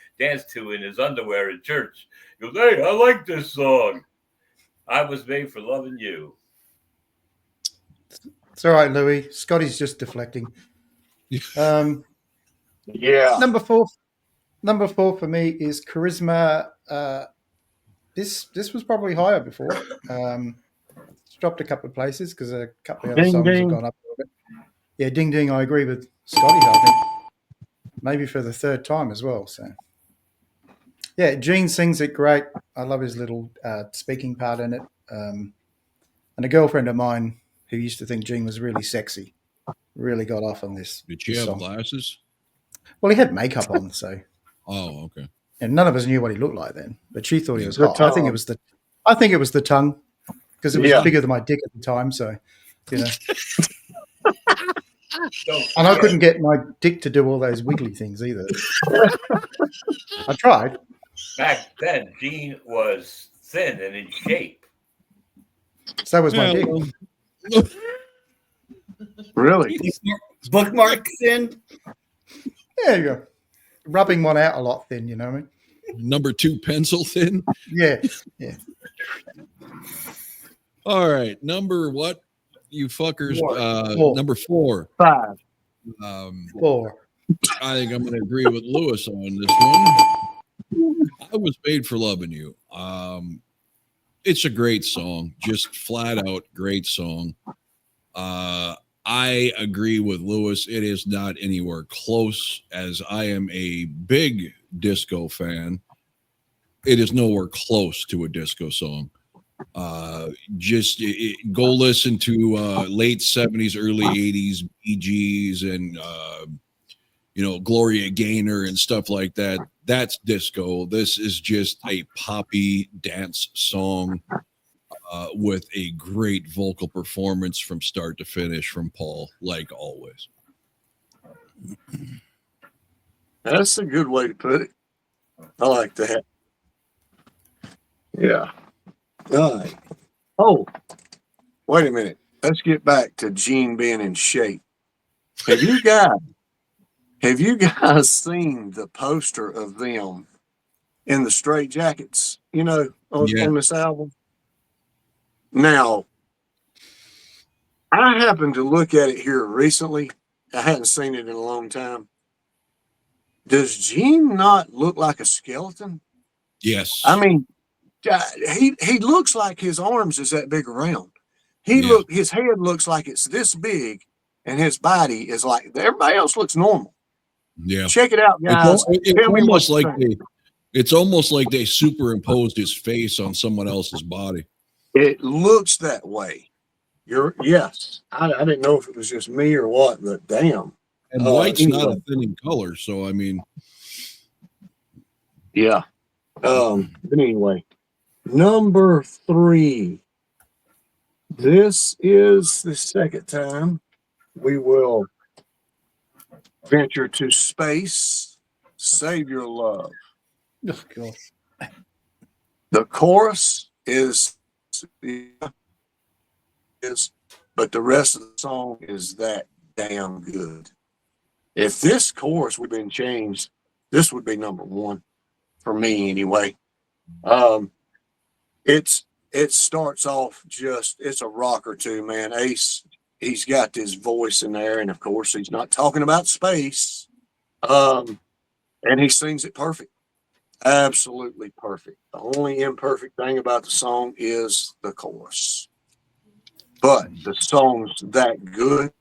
Speaker 5: in his underwear in church. He goes, "Hey, I like this song. I was made for loving you."
Speaker 6: It's all right, Louis. Scotty's just deflecting.
Speaker 3: Yeah.
Speaker 6: Number four for me is Charisma. This was probably higher before. It's dropped a couple of places because a couple of other songs have gone up a little bit. Yeah, Ding Ding, I agree with Scotty, I think. Maybe for the 3rd time as well. So, yeah, Gene sings it great. I love his little speaking part in it. And a girlfriend of mine who used to think Gene was really sexy really got off on this.
Speaker 2: Did she have glasses?
Speaker 6: Well, he had makeup on, so.
Speaker 2: Oh, okay.
Speaker 6: And none of us knew what he looked like then, but she thought he was hot. I think it was the tongue, because it was bigger than my dick at the time. So, and I couldn't get my dick to do all those wiggly things either. I tried.
Speaker 5: Back then, Gene was thin and in shape.
Speaker 6: So was my dick.
Speaker 3: Really?
Speaker 4: Bookmark thin?
Speaker 6: There you go. Rubbing one out a lot thin, you know what I mean?
Speaker 2: Number 2 pencil thin?
Speaker 6: Yeah.
Speaker 2: All right. Number what? You fuckers.
Speaker 6: Four.
Speaker 2: Number 4.
Speaker 3: 5.
Speaker 6: 4.
Speaker 2: I think I'm going to agree with Lewis on this one. I was made for loving you. It's a great song, just flat out great song. I agree with Lewis. It is not anywhere close, as I am a big disco fan. It is nowhere close to a disco song. Go listen to late 70s, early 80s Bee Gees and Gloria Gaynor and stuff like that. That's disco. This is just a poppy dance song with a great vocal performance from start to finish from Paul, like always.
Speaker 3: That's a good way to put it. I like that. Yeah. All right. Oh, wait a minute. Let's get back to Gene being in shape. Have you guys seen the poster of them in the straight jackets, on this album? Now, I happened to look at it here recently. I hadn't seen it in a long time. Does Gene not look like a skeleton?
Speaker 2: Yes.
Speaker 3: I mean, he looks like his arms is that big around. His head looks like it's this big, and his body is like everybody else looks normal.
Speaker 2: Yeah.
Speaker 3: Check it out, guys.
Speaker 2: It's almost like they superimposed his face on someone else's body.
Speaker 3: It looks that way. Yes. I didn't know if it was just me or what, but damn.
Speaker 2: And white's not a thinning color, so I mean.
Speaker 3: Yeah. But anyway, number 3. This is the second time we will venture to space. Save your love.
Speaker 6: Oh, God.
Speaker 3: The chorus is, but the rest of the song is that damn good. If this chorus would have been changed, this would be number one for me anyway. It starts off it's a rocker too, man. Ace, he's got this voice in there, and of course he's not talking about space. And he sings it perfect. Absolutely perfect. The only imperfect thing about the song is the chorus. But the song's that good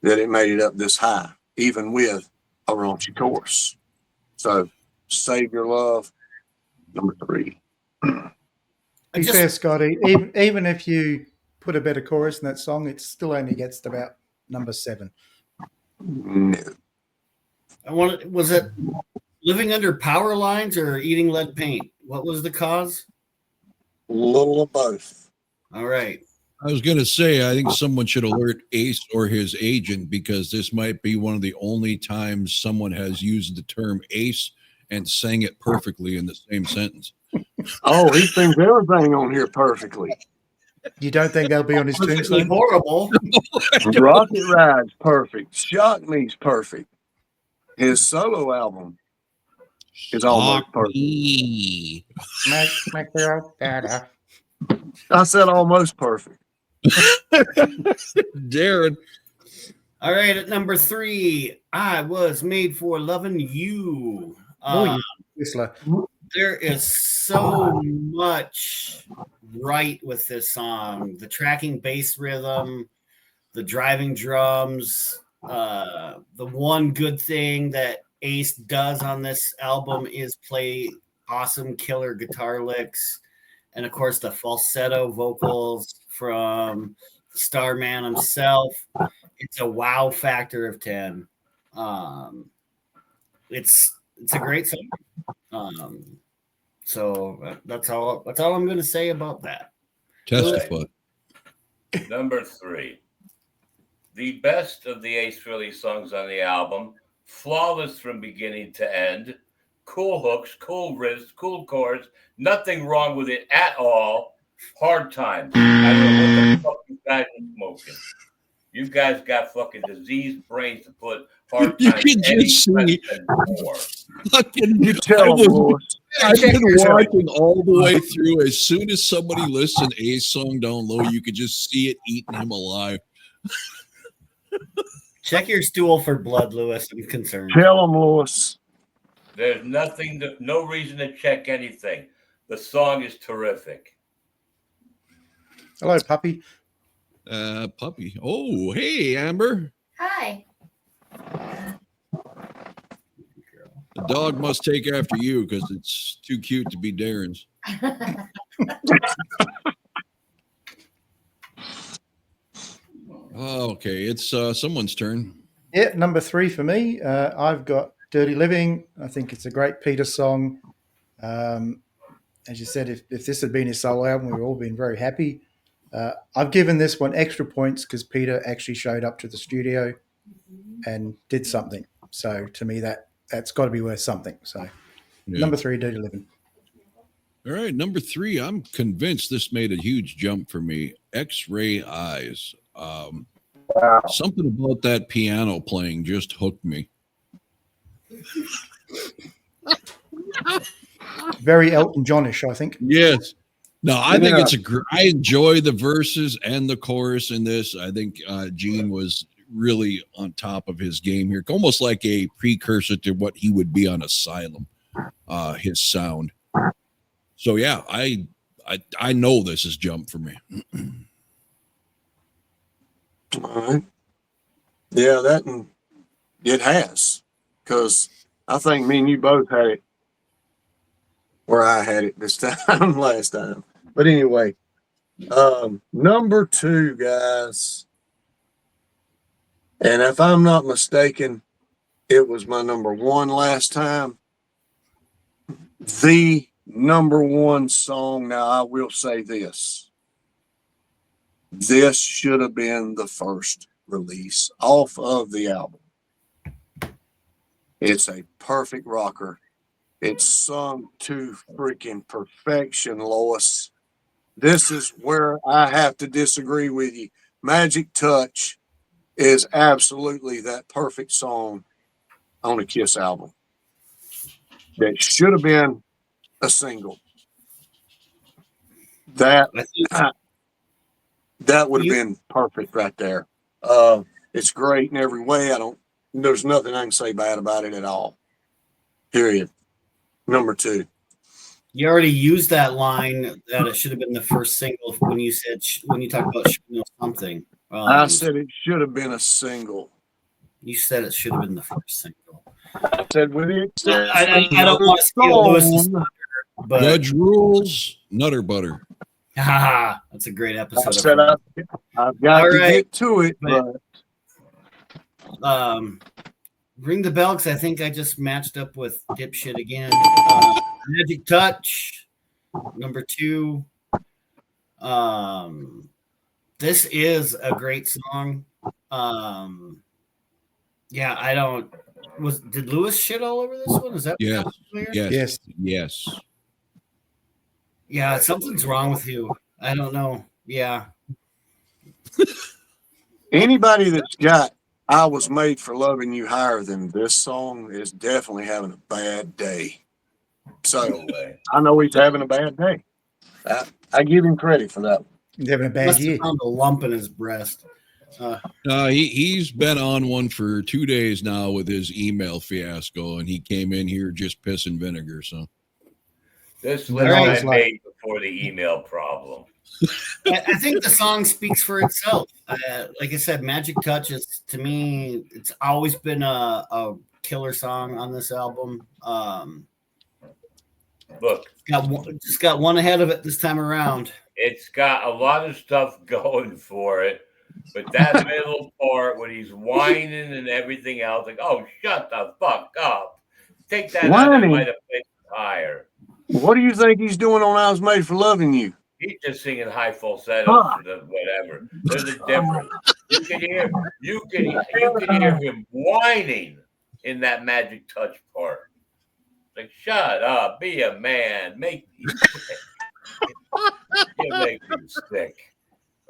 Speaker 3: that it made it up this high, even with a raunchy chorus. So, Save Your Love, number 3.
Speaker 6: Be fair, Scotty, even if you put a better chorus in that song, it still only gets to about number 7.
Speaker 3: No.
Speaker 4: Was it living under power lines or eating lead paint? What was the cause?
Speaker 3: A little of both.
Speaker 4: All right.
Speaker 2: I was going to say, I think someone should alert Ace or his agent, because this might be one of the only times someone has used the term Ace and sang it perfectly in the same sentence.
Speaker 3: Oh, he sings everything on here perfectly.
Speaker 6: You don't think they'll be on his tombstone?
Speaker 4: Horrible.
Speaker 3: Rocket Ride's perfect. Shock Me's perfect. His solo album is almost perfect.
Speaker 6: Make feel better.
Speaker 3: I said almost perfect.
Speaker 2: Darren.
Speaker 4: All right, at number 3, I Was Made for Lovin' You.
Speaker 6: Whistler.
Speaker 4: There is so much right with this song. The tracking bass rhythm, the driving drums. The one good thing that Ace does on this album is play awesome killer guitar licks. And of course, the falsetto vocals from Starman himself. It's a wow factor of 10. It's a great song. So that's all I'm going to say about that.
Speaker 2: Testify.
Speaker 5: Number 3. The best of the Ace Frehley songs on the album. Flawless from beginning to end. Cool hooks, cool riffs, cool chords. Nothing wrong with it at all. Hard Times. I don't know what the fuck you guys are smoking. You guys got fucking diseased brains to put Hard
Speaker 2: You
Speaker 5: Times
Speaker 2: can
Speaker 5: any
Speaker 2: just see
Speaker 5: more.
Speaker 2: fucking.
Speaker 3: You tell him, Lewis.
Speaker 2: I've been watching all the way through. As soon as somebody lists an Ace song down low, you could just see it eating him alive.
Speaker 4: Check your stool for blood, Lewis. I'm concerned.
Speaker 3: Tell him, Lewis.
Speaker 5: There's no reason to check anything. The song is terrific.
Speaker 6: Hello, puppy.
Speaker 2: Puppy. Oh, hey, Amber.
Speaker 7: Hi.
Speaker 2: The dog must take after you because it's too cute to be Darren's. Okay, it's someone's turn.
Speaker 6: Yeah, number 3 for me. I've got Dirty Living. I think it's a great Peter song. As you said, if this had been his solo album, we've all been very happy. I've given this one extra points because Peter actually showed up to the studio and did something. So to me, that's got to be worth something. So Number 3, Dirty Living.
Speaker 2: All right, number 3. I'm convinced this made a huge jump for me. X-Ray Eyes. Something about that piano playing just hooked me.
Speaker 6: Very Elton Johnish, I think.
Speaker 2: Yes. No, I think it's I enjoy the verses and the chorus in this. I think Gene was really on top of his game here, almost like a precursor to what he would be on Asylum, his sound. So yeah, I know this is jump for me.
Speaker 3: All right. Yeah, it has, because I think me and you both had it where I had it this time last time. But anyway, number 2, guys, and if I'm not mistaken, it was my number 1 last time. The number 1 song. Now, I will say this. This should have been the first release off of the album. It's a perfect rocker. It's sung to freaking perfection, Lois. This is where I have to disagree with you. Magic Touch is absolutely that perfect song on a Kiss album. That should have been a single. That would have been perfect right there. It's great in every way. There's nothing I can say bad about it at all. Period. Number 2.
Speaker 4: You already used that line that it should have been the first single when you talked about should know something.
Speaker 3: I said it should have been a single.
Speaker 4: You said it should have been the first single.
Speaker 3: I said with it.
Speaker 4: I don't want to steal Lewis's thunder, but
Speaker 2: Judge rules, Nutter Butter.
Speaker 4: that's a great episode.
Speaker 3: I said I've got to get to it, but
Speaker 4: ring the bell because I think I just matched up with Dipshit again. Magic Touch, number 2. This is a great song. Yeah, did Lewis shit all over this one? Is that
Speaker 2: Yes.
Speaker 6: Yes.
Speaker 2: Yes.
Speaker 4: Yeah, something's wrong with you. I don't know. Yeah.
Speaker 3: anybody that's got I Was Made for Loving You higher than this song is definitely having a bad day. So I know he's having a bad day. I give him credit for that.
Speaker 6: He's having a bad
Speaker 4: Must
Speaker 6: year.
Speaker 4: have found a lump in his breast.
Speaker 2: He's been on one for 2 days now with his email fiasco, and he came in here just pissing vinegar. So
Speaker 5: This
Speaker 6: They're
Speaker 5: list
Speaker 6: always
Speaker 5: I
Speaker 6: like-
Speaker 5: made before the email problem.
Speaker 4: I think the song speaks for itself. Like I said, Magic Touch is, to me, it's always been a killer song on this album.
Speaker 5: Look,
Speaker 4: Just got one ahead of it this time around.
Speaker 5: it's got a lot of stuff going for it, but that middle part when he's whining and everything else, like, oh, shut the fuck up. Take that out, I
Speaker 3: Whining?
Speaker 5: might have played higher.
Speaker 3: What do you think he's doing on I Was Made for Loving You?
Speaker 5: He's just singing high falsetto
Speaker 3: Huh.
Speaker 5: for the whatever. There's a difference. You can hear him whining in that Magic Touch part. Like, shut up, be a man, make me sick. You make me sick.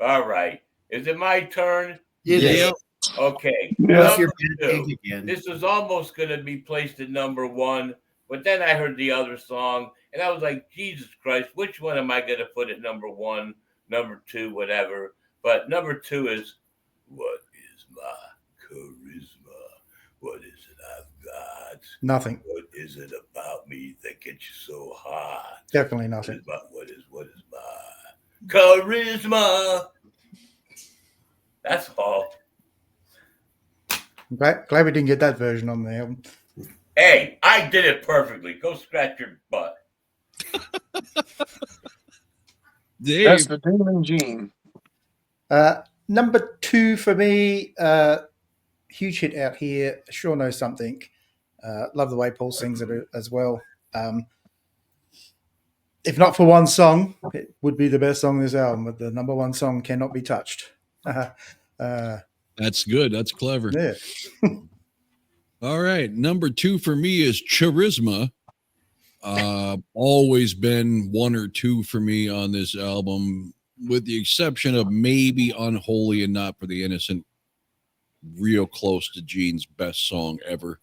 Speaker 5: All right. Is it my turn?
Speaker 4: It is.
Speaker 5: Okay.
Speaker 4: What's your
Speaker 5: Number
Speaker 4: bad
Speaker 5: two.
Speaker 4: take again?
Speaker 5: This was almost going to be placed at number 1, but then I heard the other song, and I was like, Jesus Christ, which one am I going to put at number 1, number 2, whatever? But number 2 is, what is my charisma? What is it I've got?
Speaker 6: Nothing.
Speaker 5: What is it about me that gets you so hot?
Speaker 6: Definitely
Speaker 5: What
Speaker 6: nothing.
Speaker 5: is my charisma? That's all.
Speaker 6: Glad we didn't get that version on the album.
Speaker 5: Hey, I did it perfectly. Go scratch your butt.
Speaker 2: Dave,
Speaker 3: That's the Demon Gene.
Speaker 6: Number 2 for me, huge hit out here. Sure Knows Something. Love the way Paul sings it as well. If not for one song, it would be the best song on this album, but the number 1 song cannot be touched.
Speaker 2: that's good. That's clever.
Speaker 6: Yeah.
Speaker 2: All right. Number 2 for me is Charisma. Always been 1 or 2 for me on this album, with the exception of maybe Unholy and Not for the Innocent, real close to Gene's best song ever.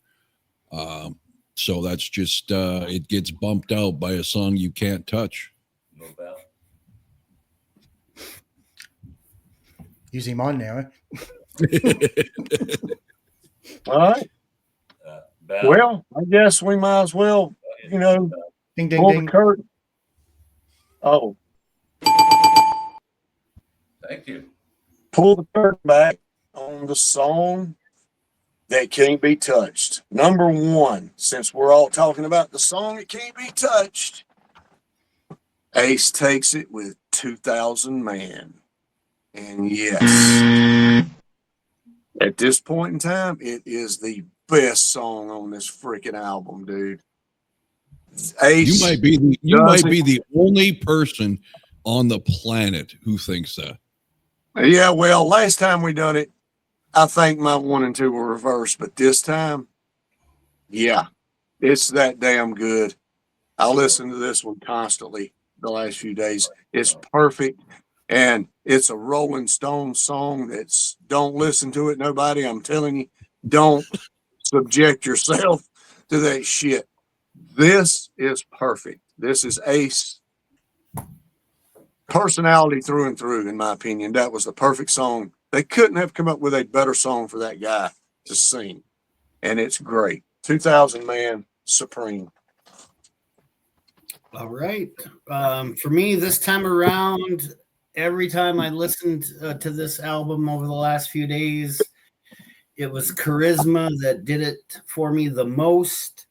Speaker 2: So that's just, it gets bumped out by a song you can't touch.
Speaker 5: No bell.
Speaker 6: Using mine now, eh?
Speaker 3: All right.
Speaker 5: Bell.
Speaker 3: Well, I guess we might as well,
Speaker 6: Ding, ding,
Speaker 3: pull the
Speaker 6: ding.
Speaker 3: curtain. Oh,
Speaker 5: Thank you.
Speaker 3: pull the curtain back on the song that can't be touched. Number 1, since we're all talking about the song that can't be touched, Ace takes it with 2,000 Man. And yes, at this point in time, it is the best song on this freaking album, dude. Ace,
Speaker 2: You might be the only person on the planet who thinks that.
Speaker 3: Yeah, well, last time we done it, I think my 1 and 2 were reversed, but this time, yeah, it's that damn good. I listen to this one constantly the last few days. It's perfect. And it's a Rolling Stones song that's don't listen to it, nobody. I'm telling you, don't subject yourself to that shit. This is perfect. This is Ace personality through and through, in my opinion. That was the perfect song. They couldn't have come up with a better song for that guy to sing. And it's great. 2000 Man Supreme.
Speaker 4: All right. For me, this time around, every time I listened to this album over the last few days, it was Charisma that did it for me the most.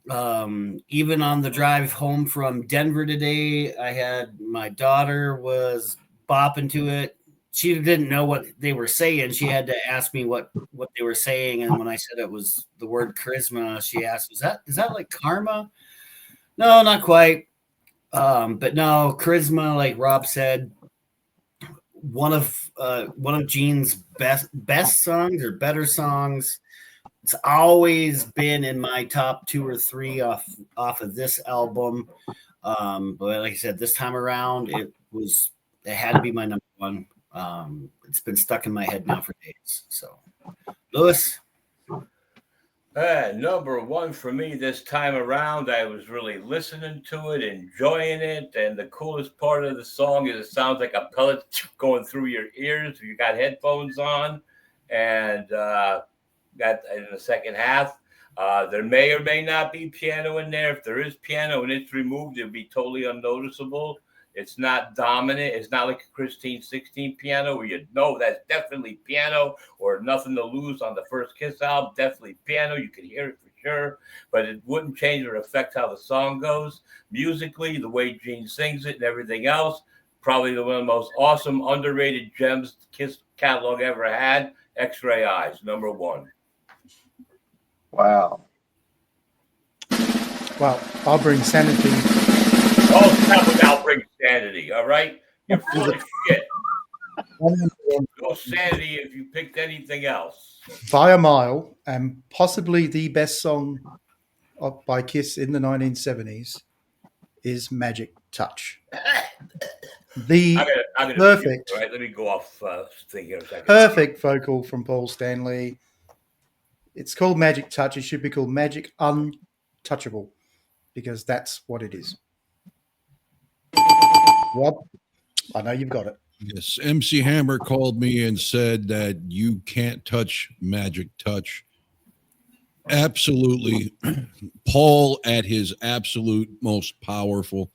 Speaker 4: Even on the drive home from Denver today, I had my daughter was bopping to it. She didn't know what they were saying. She had to ask me what they were saying, and when I said it was the word charisma, she asked, "Is that like karma?" No, not quite. But no, charisma, like Rob said, one of Gene's best songs or better songs. It's always been in my top 2 or 3 off of this album. But like I said, this time around, it had to be my number 1. It's been stuck in my head now for days. So, Lewis.
Speaker 5: Number 1 for me this time around. I was really listening to it, enjoying it, and the coolest part of the song is it sounds like a pellet going through your ears if you got headphones on. And that in the second half, there may or may not be piano in there. If there is piano and it's removed, it'll be totally unnoticeable. It's not dominant. It's not like a Christine 16 piano where you know that's definitely piano, or Nothing to Lose on the first Kiss album. Definitely piano. You can hear it for sure, but it wouldn't change or affect how the song goes. Musically, the way Gene sings it and everything else, probably one of the most awesome, underrated gems the Kiss catalog ever had. X-Ray Eyes, number 1.
Speaker 3: Wow.
Speaker 6: Well, I'll bring Sanity.
Speaker 5: Oh, that without bring sanity, all right? You're full of shit. No sanity if you picked anything else.
Speaker 6: By a mile, and possibly the best song by Kiss in the 1970s is Magic Touch. The
Speaker 5: I'm gonna
Speaker 6: perfect,
Speaker 5: all right, let me go off thing here a second.
Speaker 6: perfect vocal from Paul Stanley. It's called Magic Touch. It should be called Magic Untouchable, because that's what it is. Rob, I know you've got it.
Speaker 2: Yes, MC Hammer called me and said that you can't touch Magic Touch. Absolutely. Paul at his absolute most powerful.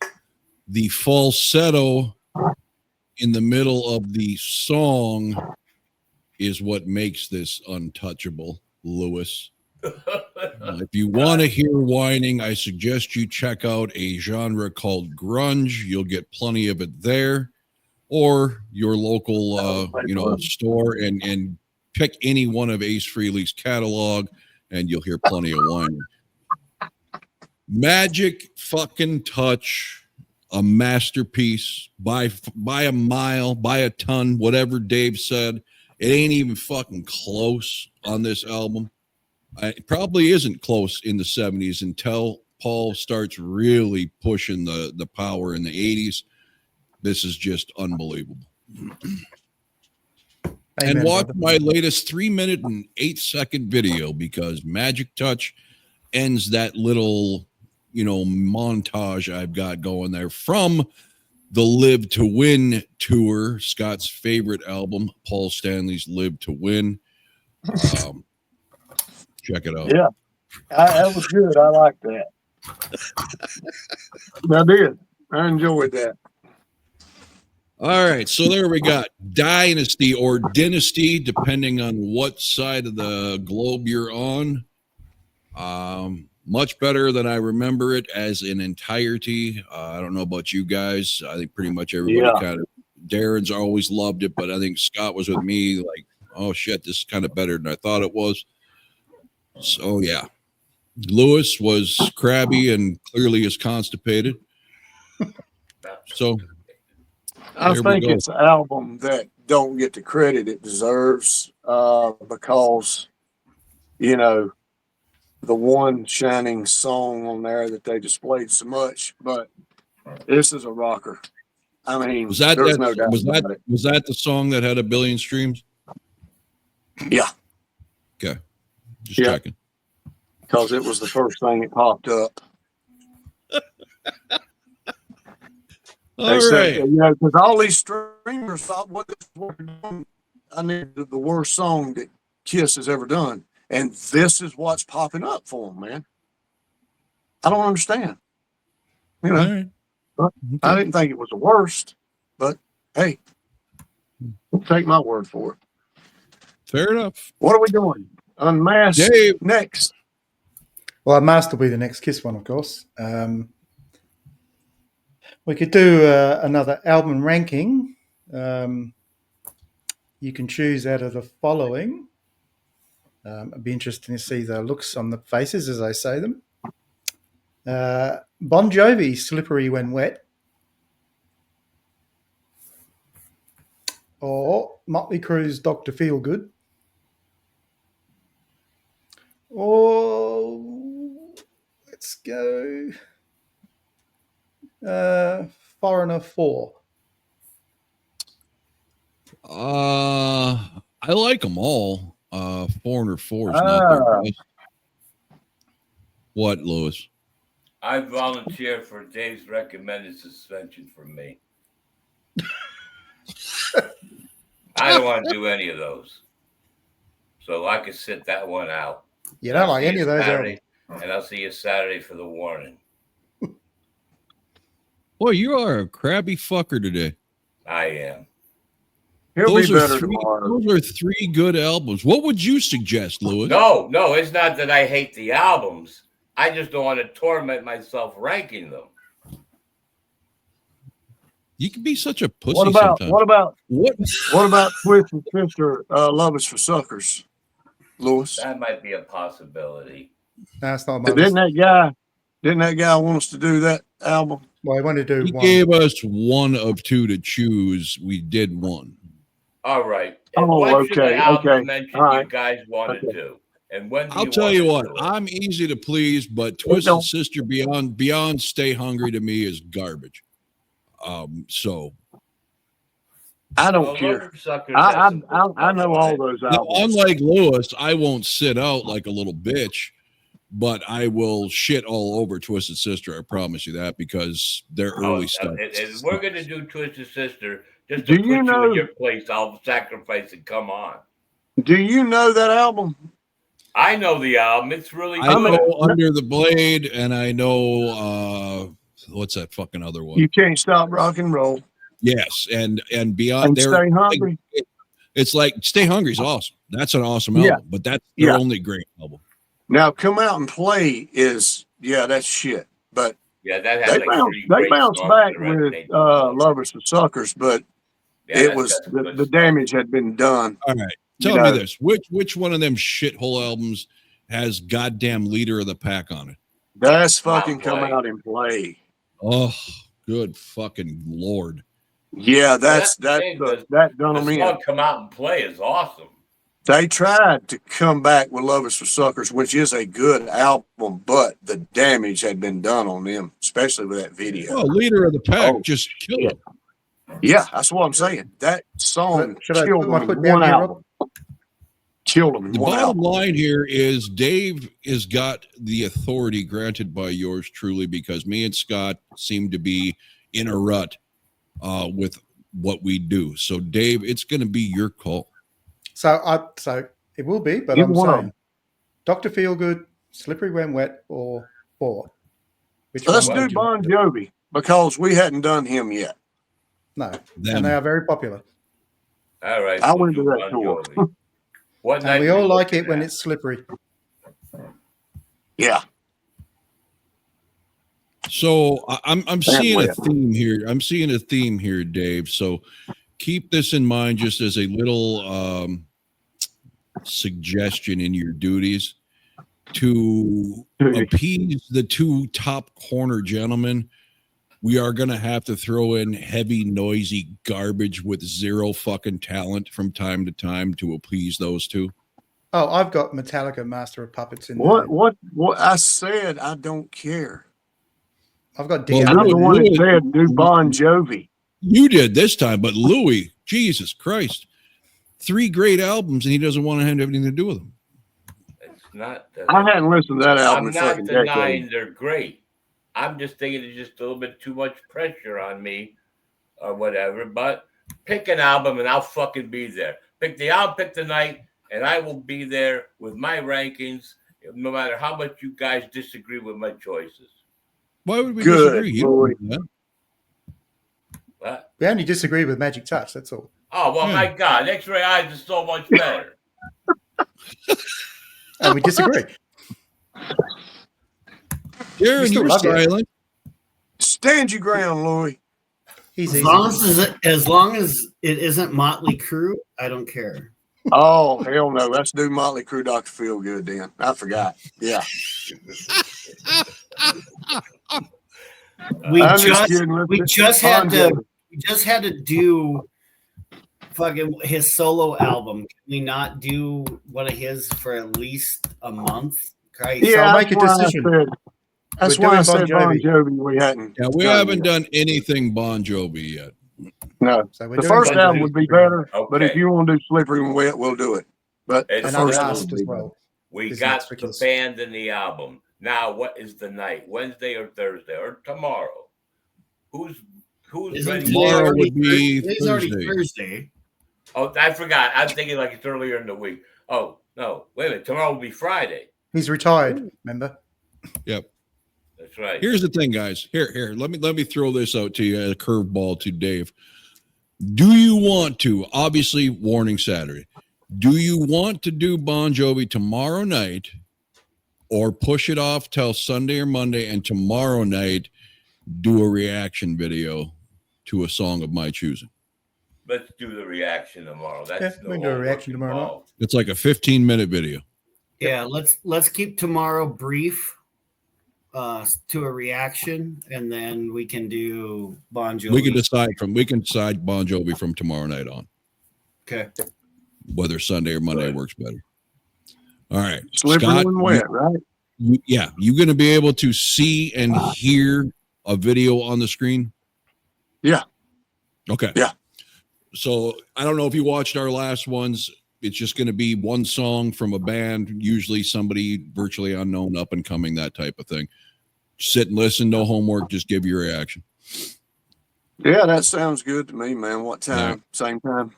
Speaker 2: The falsetto in the middle of the song is what makes this untouchable, Lewis. If you want to hear whining, I suggest you check out a genre called grunge. You'll get plenty of it there, or your local store, and pick any one of Ace Frehley's catalog and you'll hear plenty of whining. Magic fucking Touch, a masterpiece by a mile, by a ton, whatever Dave said. It ain't even fucking close on this album. It probably isn't close in the 70s until Paul starts really pushing the power in the 80s. This is just unbelievable.
Speaker 6: Amen,
Speaker 2: and watch
Speaker 6: brother.
Speaker 2: my latest 3-minute and 8-second video, because Magic Touch ends that little, montage I've got going there from the Live to Win tour, Scott's favorite album, Paul Stanley's Live to Win. Check it out.
Speaker 3: Yeah, that was good. I like that. I did. I enjoyed that.
Speaker 2: All right, so there we got Dynasty or Dynasty, depending on what side of the globe you're on. Much better than I remember it as an entirety. I don't know about you guys. I think pretty much everybody kind of, Darren's always loved it, but I think Scott was with me like, oh shit, this is kind of better than I thought it was. So yeah, Lewis was crabby and clearly is constipated. So
Speaker 3: I think it's an album that don't get the credit it deserves because, you know, the one shining song on there that they displayed so much. But this is a rocker. I mean,
Speaker 2: Was that
Speaker 3: there's no doubt
Speaker 2: was
Speaker 3: about it.
Speaker 2: that the song that had 1 billion streams?
Speaker 3: Yeah,
Speaker 2: Okay, just
Speaker 3: Yeah.
Speaker 2: checking.
Speaker 3: because it was the first thing that popped up.
Speaker 2: All
Speaker 3: They said,
Speaker 2: right.
Speaker 3: you know, because all these streamers thought what this was doing. I need the worst song that Kiss has ever done, and this is what's popping up for them, man. I don't understand. You know,
Speaker 2: All right.
Speaker 3: but I
Speaker 2: Okay.
Speaker 3: didn't think it was the worst, but hey, take my word for it.
Speaker 2: Fair enough.
Speaker 3: What are we doing? Unmasked
Speaker 2: Dave.
Speaker 3: next.
Speaker 6: Well, Unmasked will be the next Kiss one, of course. We could do another album ranking. You can choose out of the following. It'd be interesting to see the looks on the faces as I say them. Bon Jovi, Slippery When Wet. Or Motley Crue's Dr. Feelgood. Or let's go Foreigner 4.
Speaker 2: I like them all. Foreigner 4 is not their best. What, Lewis?
Speaker 5: I volunteer for Dave's recommended suspension for me. I don't want to do any of those. So I could sit that one out.
Speaker 6: You don't like any of those
Speaker 5: Saturday,
Speaker 6: albums.
Speaker 5: and I'll see you Saturday for the warning.
Speaker 2: Boy, you are a crabby fucker today.
Speaker 5: I am.
Speaker 3: He'll
Speaker 2: Those
Speaker 3: be
Speaker 2: are
Speaker 3: better
Speaker 2: three.
Speaker 3: tomorrow.
Speaker 2: Those are 3 good albums. What would you suggest, Lewis?
Speaker 5: No, it's not that I hate the albums. I just don't want to torment myself ranking them.
Speaker 2: You can be such a pussy
Speaker 3: What about
Speaker 2: sometimes.
Speaker 3: what about Twisted Sister? Love Is for Suckers, Lewis.
Speaker 5: That might be a possibility.
Speaker 6: No, it's not my
Speaker 3: Didn't that guy want us to do that album?
Speaker 6: Well, I want to do
Speaker 2: He
Speaker 6: one.
Speaker 2: gave us 1 of 2 to choose. We did 1.
Speaker 5: All right.
Speaker 3: Oh,
Speaker 5: What should the
Speaker 3: okay,
Speaker 5: album
Speaker 3: okay.
Speaker 5: mention
Speaker 3: All right.
Speaker 5: you guys want to
Speaker 3: Okay.
Speaker 5: do? And when do
Speaker 2: I'll tell
Speaker 5: want
Speaker 2: you
Speaker 5: to
Speaker 2: what,
Speaker 5: do it?
Speaker 2: I'm easy to please, but
Speaker 3: don't-
Speaker 2: Twisted Sister Beyond Stay Hungry to me is garbage. So
Speaker 3: I don't
Speaker 5: Well,
Speaker 3: care.
Speaker 5: Lover Suckers
Speaker 3: I
Speaker 5: has some good
Speaker 3: I
Speaker 5: stuff
Speaker 3: know
Speaker 5: on
Speaker 3: all
Speaker 5: it.
Speaker 3: those
Speaker 2: now,
Speaker 3: albums.
Speaker 2: unlike Lewis, I won't sit out like a little bitch, but I will shit all over Twisted Sister. I promise you that, because their early stuff.
Speaker 5: If we're going to do Twisted Sister, just
Speaker 3: Do
Speaker 5: to put
Speaker 3: you
Speaker 5: you
Speaker 3: know-
Speaker 5: in your place, I'll sacrifice and come on.
Speaker 3: Do you know that album?
Speaker 5: I know the album. It's really
Speaker 2: I
Speaker 5: good.
Speaker 2: know Under the Blade, and I know what's that fucking other one?
Speaker 3: You Can't Stop Rock and Roll
Speaker 2: Yes, and Beyond.
Speaker 3: and
Speaker 2: They're
Speaker 3: Stay Hungry.
Speaker 2: it's like Stay Hungry is awesome. That's an awesome
Speaker 3: Yeah.
Speaker 2: album, but that's their
Speaker 3: Yeah.
Speaker 2: only great album.
Speaker 3: Now, Come Out and Play is that's shit. But
Speaker 5: Yeah, that has
Speaker 3: they
Speaker 5: like
Speaker 3: bounced,
Speaker 5: 3
Speaker 3: they
Speaker 5: great
Speaker 3: bounced
Speaker 5: songs
Speaker 3: back
Speaker 5: that
Speaker 3: with
Speaker 5: resonate the most.
Speaker 3: Lovers for Suckers, but
Speaker 5: Yeah,
Speaker 3: it
Speaker 5: that's
Speaker 3: was
Speaker 5: got some good
Speaker 3: the
Speaker 5: stuff.
Speaker 3: damage had been done.
Speaker 2: All right,
Speaker 3: You
Speaker 2: tell me
Speaker 3: know.
Speaker 2: this: which one of them shithole albums has goddamn Leader of the Pack on it?
Speaker 3: That's
Speaker 5: Come Out
Speaker 3: fucking
Speaker 5: and
Speaker 3: Come
Speaker 5: Play.
Speaker 3: Out and Play.
Speaker 2: Oh, good fucking lord!
Speaker 3: Yeah, that's
Speaker 5: the thing,
Speaker 3: that done
Speaker 5: The
Speaker 3: them in.
Speaker 5: song "Come Out and Play" is awesome.
Speaker 3: They tried to come back with Lovers for Suckers, which is a good album, but the damage had been done on them, especially with that video.
Speaker 2: Well, Leader of the Pack
Speaker 3: Oh,
Speaker 2: just killed
Speaker 3: yeah.
Speaker 2: it.
Speaker 3: Yeah, that's what I'm saying. That song
Speaker 6: Should I
Speaker 3: killed
Speaker 6: put my
Speaker 3: them
Speaker 6: foot
Speaker 3: in
Speaker 6: down
Speaker 3: one
Speaker 6: here, Rob?
Speaker 3: album. Killed them in
Speaker 2: The
Speaker 3: one
Speaker 2: bottom
Speaker 3: album.
Speaker 2: line here is Dave has got the authority granted by yours truly, because me and Scott seem to be in a rut with what we do. So, Dave, it's going to be your call.
Speaker 6: So it will be, but
Speaker 3: Either
Speaker 6: I'm
Speaker 3: one of
Speaker 6: saying Dr. Feelgood, Slippery When Wet, or 4. Which
Speaker 3: Let's
Speaker 6: one
Speaker 3: do
Speaker 6: would you
Speaker 3: Bon
Speaker 6: do?
Speaker 3: Jovi because we hadn't done him yet.
Speaker 6: No,
Speaker 2: Them.
Speaker 6: and they are very popular.
Speaker 5: All right,
Speaker 3: I
Speaker 5: we'll
Speaker 3: went to
Speaker 5: do
Speaker 3: that
Speaker 5: Bon
Speaker 3: tour.
Speaker 5: Jovi. What night
Speaker 6: And we
Speaker 5: are
Speaker 6: all like
Speaker 5: looking
Speaker 6: it when
Speaker 5: at?
Speaker 6: it's slippery.
Speaker 3: Yeah.
Speaker 2: So I'm seeing a
Speaker 3: wet.
Speaker 2: theme here. I'm seeing a theme here, Dave. So keep this in mind, just as a little suggestion in your duties to appease the 2 top corner gentlemen. we are going to have to throw in heavy, noisy garbage with zero fucking talent from time to time to appease those two.
Speaker 6: Oh, I've got Metallica Master of Puppets in there.
Speaker 3: What I said, I don't care.
Speaker 6: I've got
Speaker 2: Well,
Speaker 3: I'm
Speaker 6: Diablo.
Speaker 3: the one that said do Bon Jovi.
Speaker 2: You did this time, but Louis, Jesus Christ, 3 great albums, and he doesn't want to have anything to do with them.
Speaker 5: It's not.
Speaker 3: I hadn't listened to that album
Speaker 5: I'm
Speaker 3: in
Speaker 5: not
Speaker 3: fucking
Speaker 5: denying
Speaker 3: decades.
Speaker 5: they're great. I'm just thinking it's just a little bit too much pressure on me or whatever. But pick an album and I'll fucking be there. Pick the night and I will be there with my rankings, no matter how much you guys disagree with my choices.
Speaker 2: Why would we
Speaker 3: Good,
Speaker 2: disagree?
Speaker 3: Louis.
Speaker 5: What?
Speaker 6: We only disagree with Magic Touch, that's all.
Speaker 5: Oh, well, my God. X-Ray Eyes is so much better.
Speaker 6: And we disagree.
Speaker 2: Darren,
Speaker 6: still
Speaker 2: you're
Speaker 6: love you.
Speaker 2: silent.
Speaker 3: Stand your ground, Louis.
Speaker 6: He's
Speaker 4: As
Speaker 6: easy.
Speaker 4: long as it isn't Motley Crue, I don't care.
Speaker 3: Oh, hell no. Let's do Motley Crue, Dr. Feelgood, Dan. I forgot. Yeah.
Speaker 4: We
Speaker 3: I'm
Speaker 4: just
Speaker 3: kidding. Let's
Speaker 4: we
Speaker 3: do
Speaker 4: just
Speaker 3: Bon
Speaker 4: had to
Speaker 3: Jovi.
Speaker 4: we just had to do fucking his solo album. Can we not do one of his for at least a month? Christ.
Speaker 6: So
Speaker 3: Yeah,
Speaker 6: I'll make a
Speaker 3: that's why I
Speaker 6: decision.
Speaker 3: said- That's
Speaker 6: We're
Speaker 3: why I
Speaker 6: doing Bon
Speaker 3: said Bon
Speaker 6: Jovi.
Speaker 3: Jovi. We hadn't.
Speaker 2: Yeah, we
Speaker 3: done
Speaker 2: haven't
Speaker 3: yet.
Speaker 2: done anything Bon Jovi yet.
Speaker 3: No.
Speaker 6: So we're
Speaker 3: The
Speaker 6: doing
Speaker 3: first
Speaker 6: Bon
Speaker 3: album
Speaker 6: Jovi.
Speaker 3: would be better,
Speaker 5: Okay.
Speaker 3: but if you want to do Slippery and Wet, we'll do it. But
Speaker 5: It's
Speaker 3: the
Speaker 6: And
Speaker 3: first album
Speaker 6: Unmasked
Speaker 3: would
Speaker 6: as
Speaker 3: be
Speaker 6: well.
Speaker 5: We
Speaker 6: Isn't
Speaker 5: got
Speaker 6: that
Speaker 5: the
Speaker 6: ridiculous?
Speaker 5: band and the album. Now, what is the night? Wednesday or Thursday or tomorrow? Who's
Speaker 4: Isn't
Speaker 5: ready?
Speaker 4: today
Speaker 2: Tomorrow
Speaker 4: already
Speaker 2: would be
Speaker 4: Today's already
Speaker 2: Thursday.
Speaker 4: Thursday.
Speaker 5: Oh, I forgot. I'm thinking like it's earlier in the week. Oh, no. Wait a minute. Tomorrow will be Friday.
Speaker 6: He's retired, remember?
Speaker 2: Yep.
Speaker 5: That's right.
Speaker 2: Here's the thing, guys. Here. Let me throw this out to you, a curveball to Dave. Do you want to, obviously, warning Saturday, do you want to do Bon Jovi tomorrow night or push it off till Sunday or Monday and tomorrow night do a reaction video to a song of my choosing?
Speaker 5: Let's do the reaction tomorrow. That's
Speaker 6: Yeah, we can do a reaction tomorrow night.
Speaker 2: It's like a 15-minute video.
Speaker 4: Yeah, let's keep tomorrow brief to a reaction, and then we can do Bon Jovi.
Speaker 2: We can decide Bon Jovi from tomorrow night on,
Speaker 4: Okay.
Speaker 2: whether Sunday or Monday works better. All right.
Speaker 3: Slippery
Speaker 2: Scott,
Speaker 3: and Wet, right?
Speaker 2: you going to be able to see and hear a video on the screen?
Speaker 3: Yeah.
Speaker 2: Okay.
Speaker 3: Yeah.
Speaker 2: So I don't know if you watched our last ones. It's just going to be one song from a band, usually somebody virtually unknown, up and coming, that type of thing. Sit and listen, no homework, just give your reaction.
Speaker 3: Yeah, that sounds good to me, man. What time? Same time?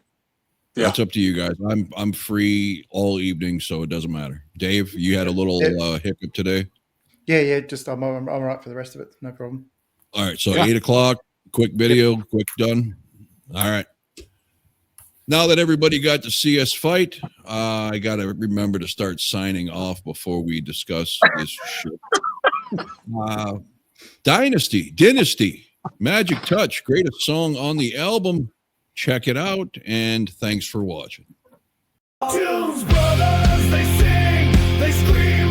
Speaker 3: Yeah.
Speaker 2: That's up to you guys. I'm free all evening, so it doesn't matter. Dave, you had a little hiccup today.
Speaker 6: Yeah. Just I'm all right for the rest of it. No problem.
Speaker 2: All right, so
Speaker 3: Yeah.
Speaker 2: 8:00, quick video, quick done. All right. Now that everybody got to see us fight, I got to remember to start signing off before we discuss this shit. Dynasty, Magic Touch, greatest song on the album. Check it out, and thanks for watching.
Speaker 1: Tunes brothers, they sing, they scream.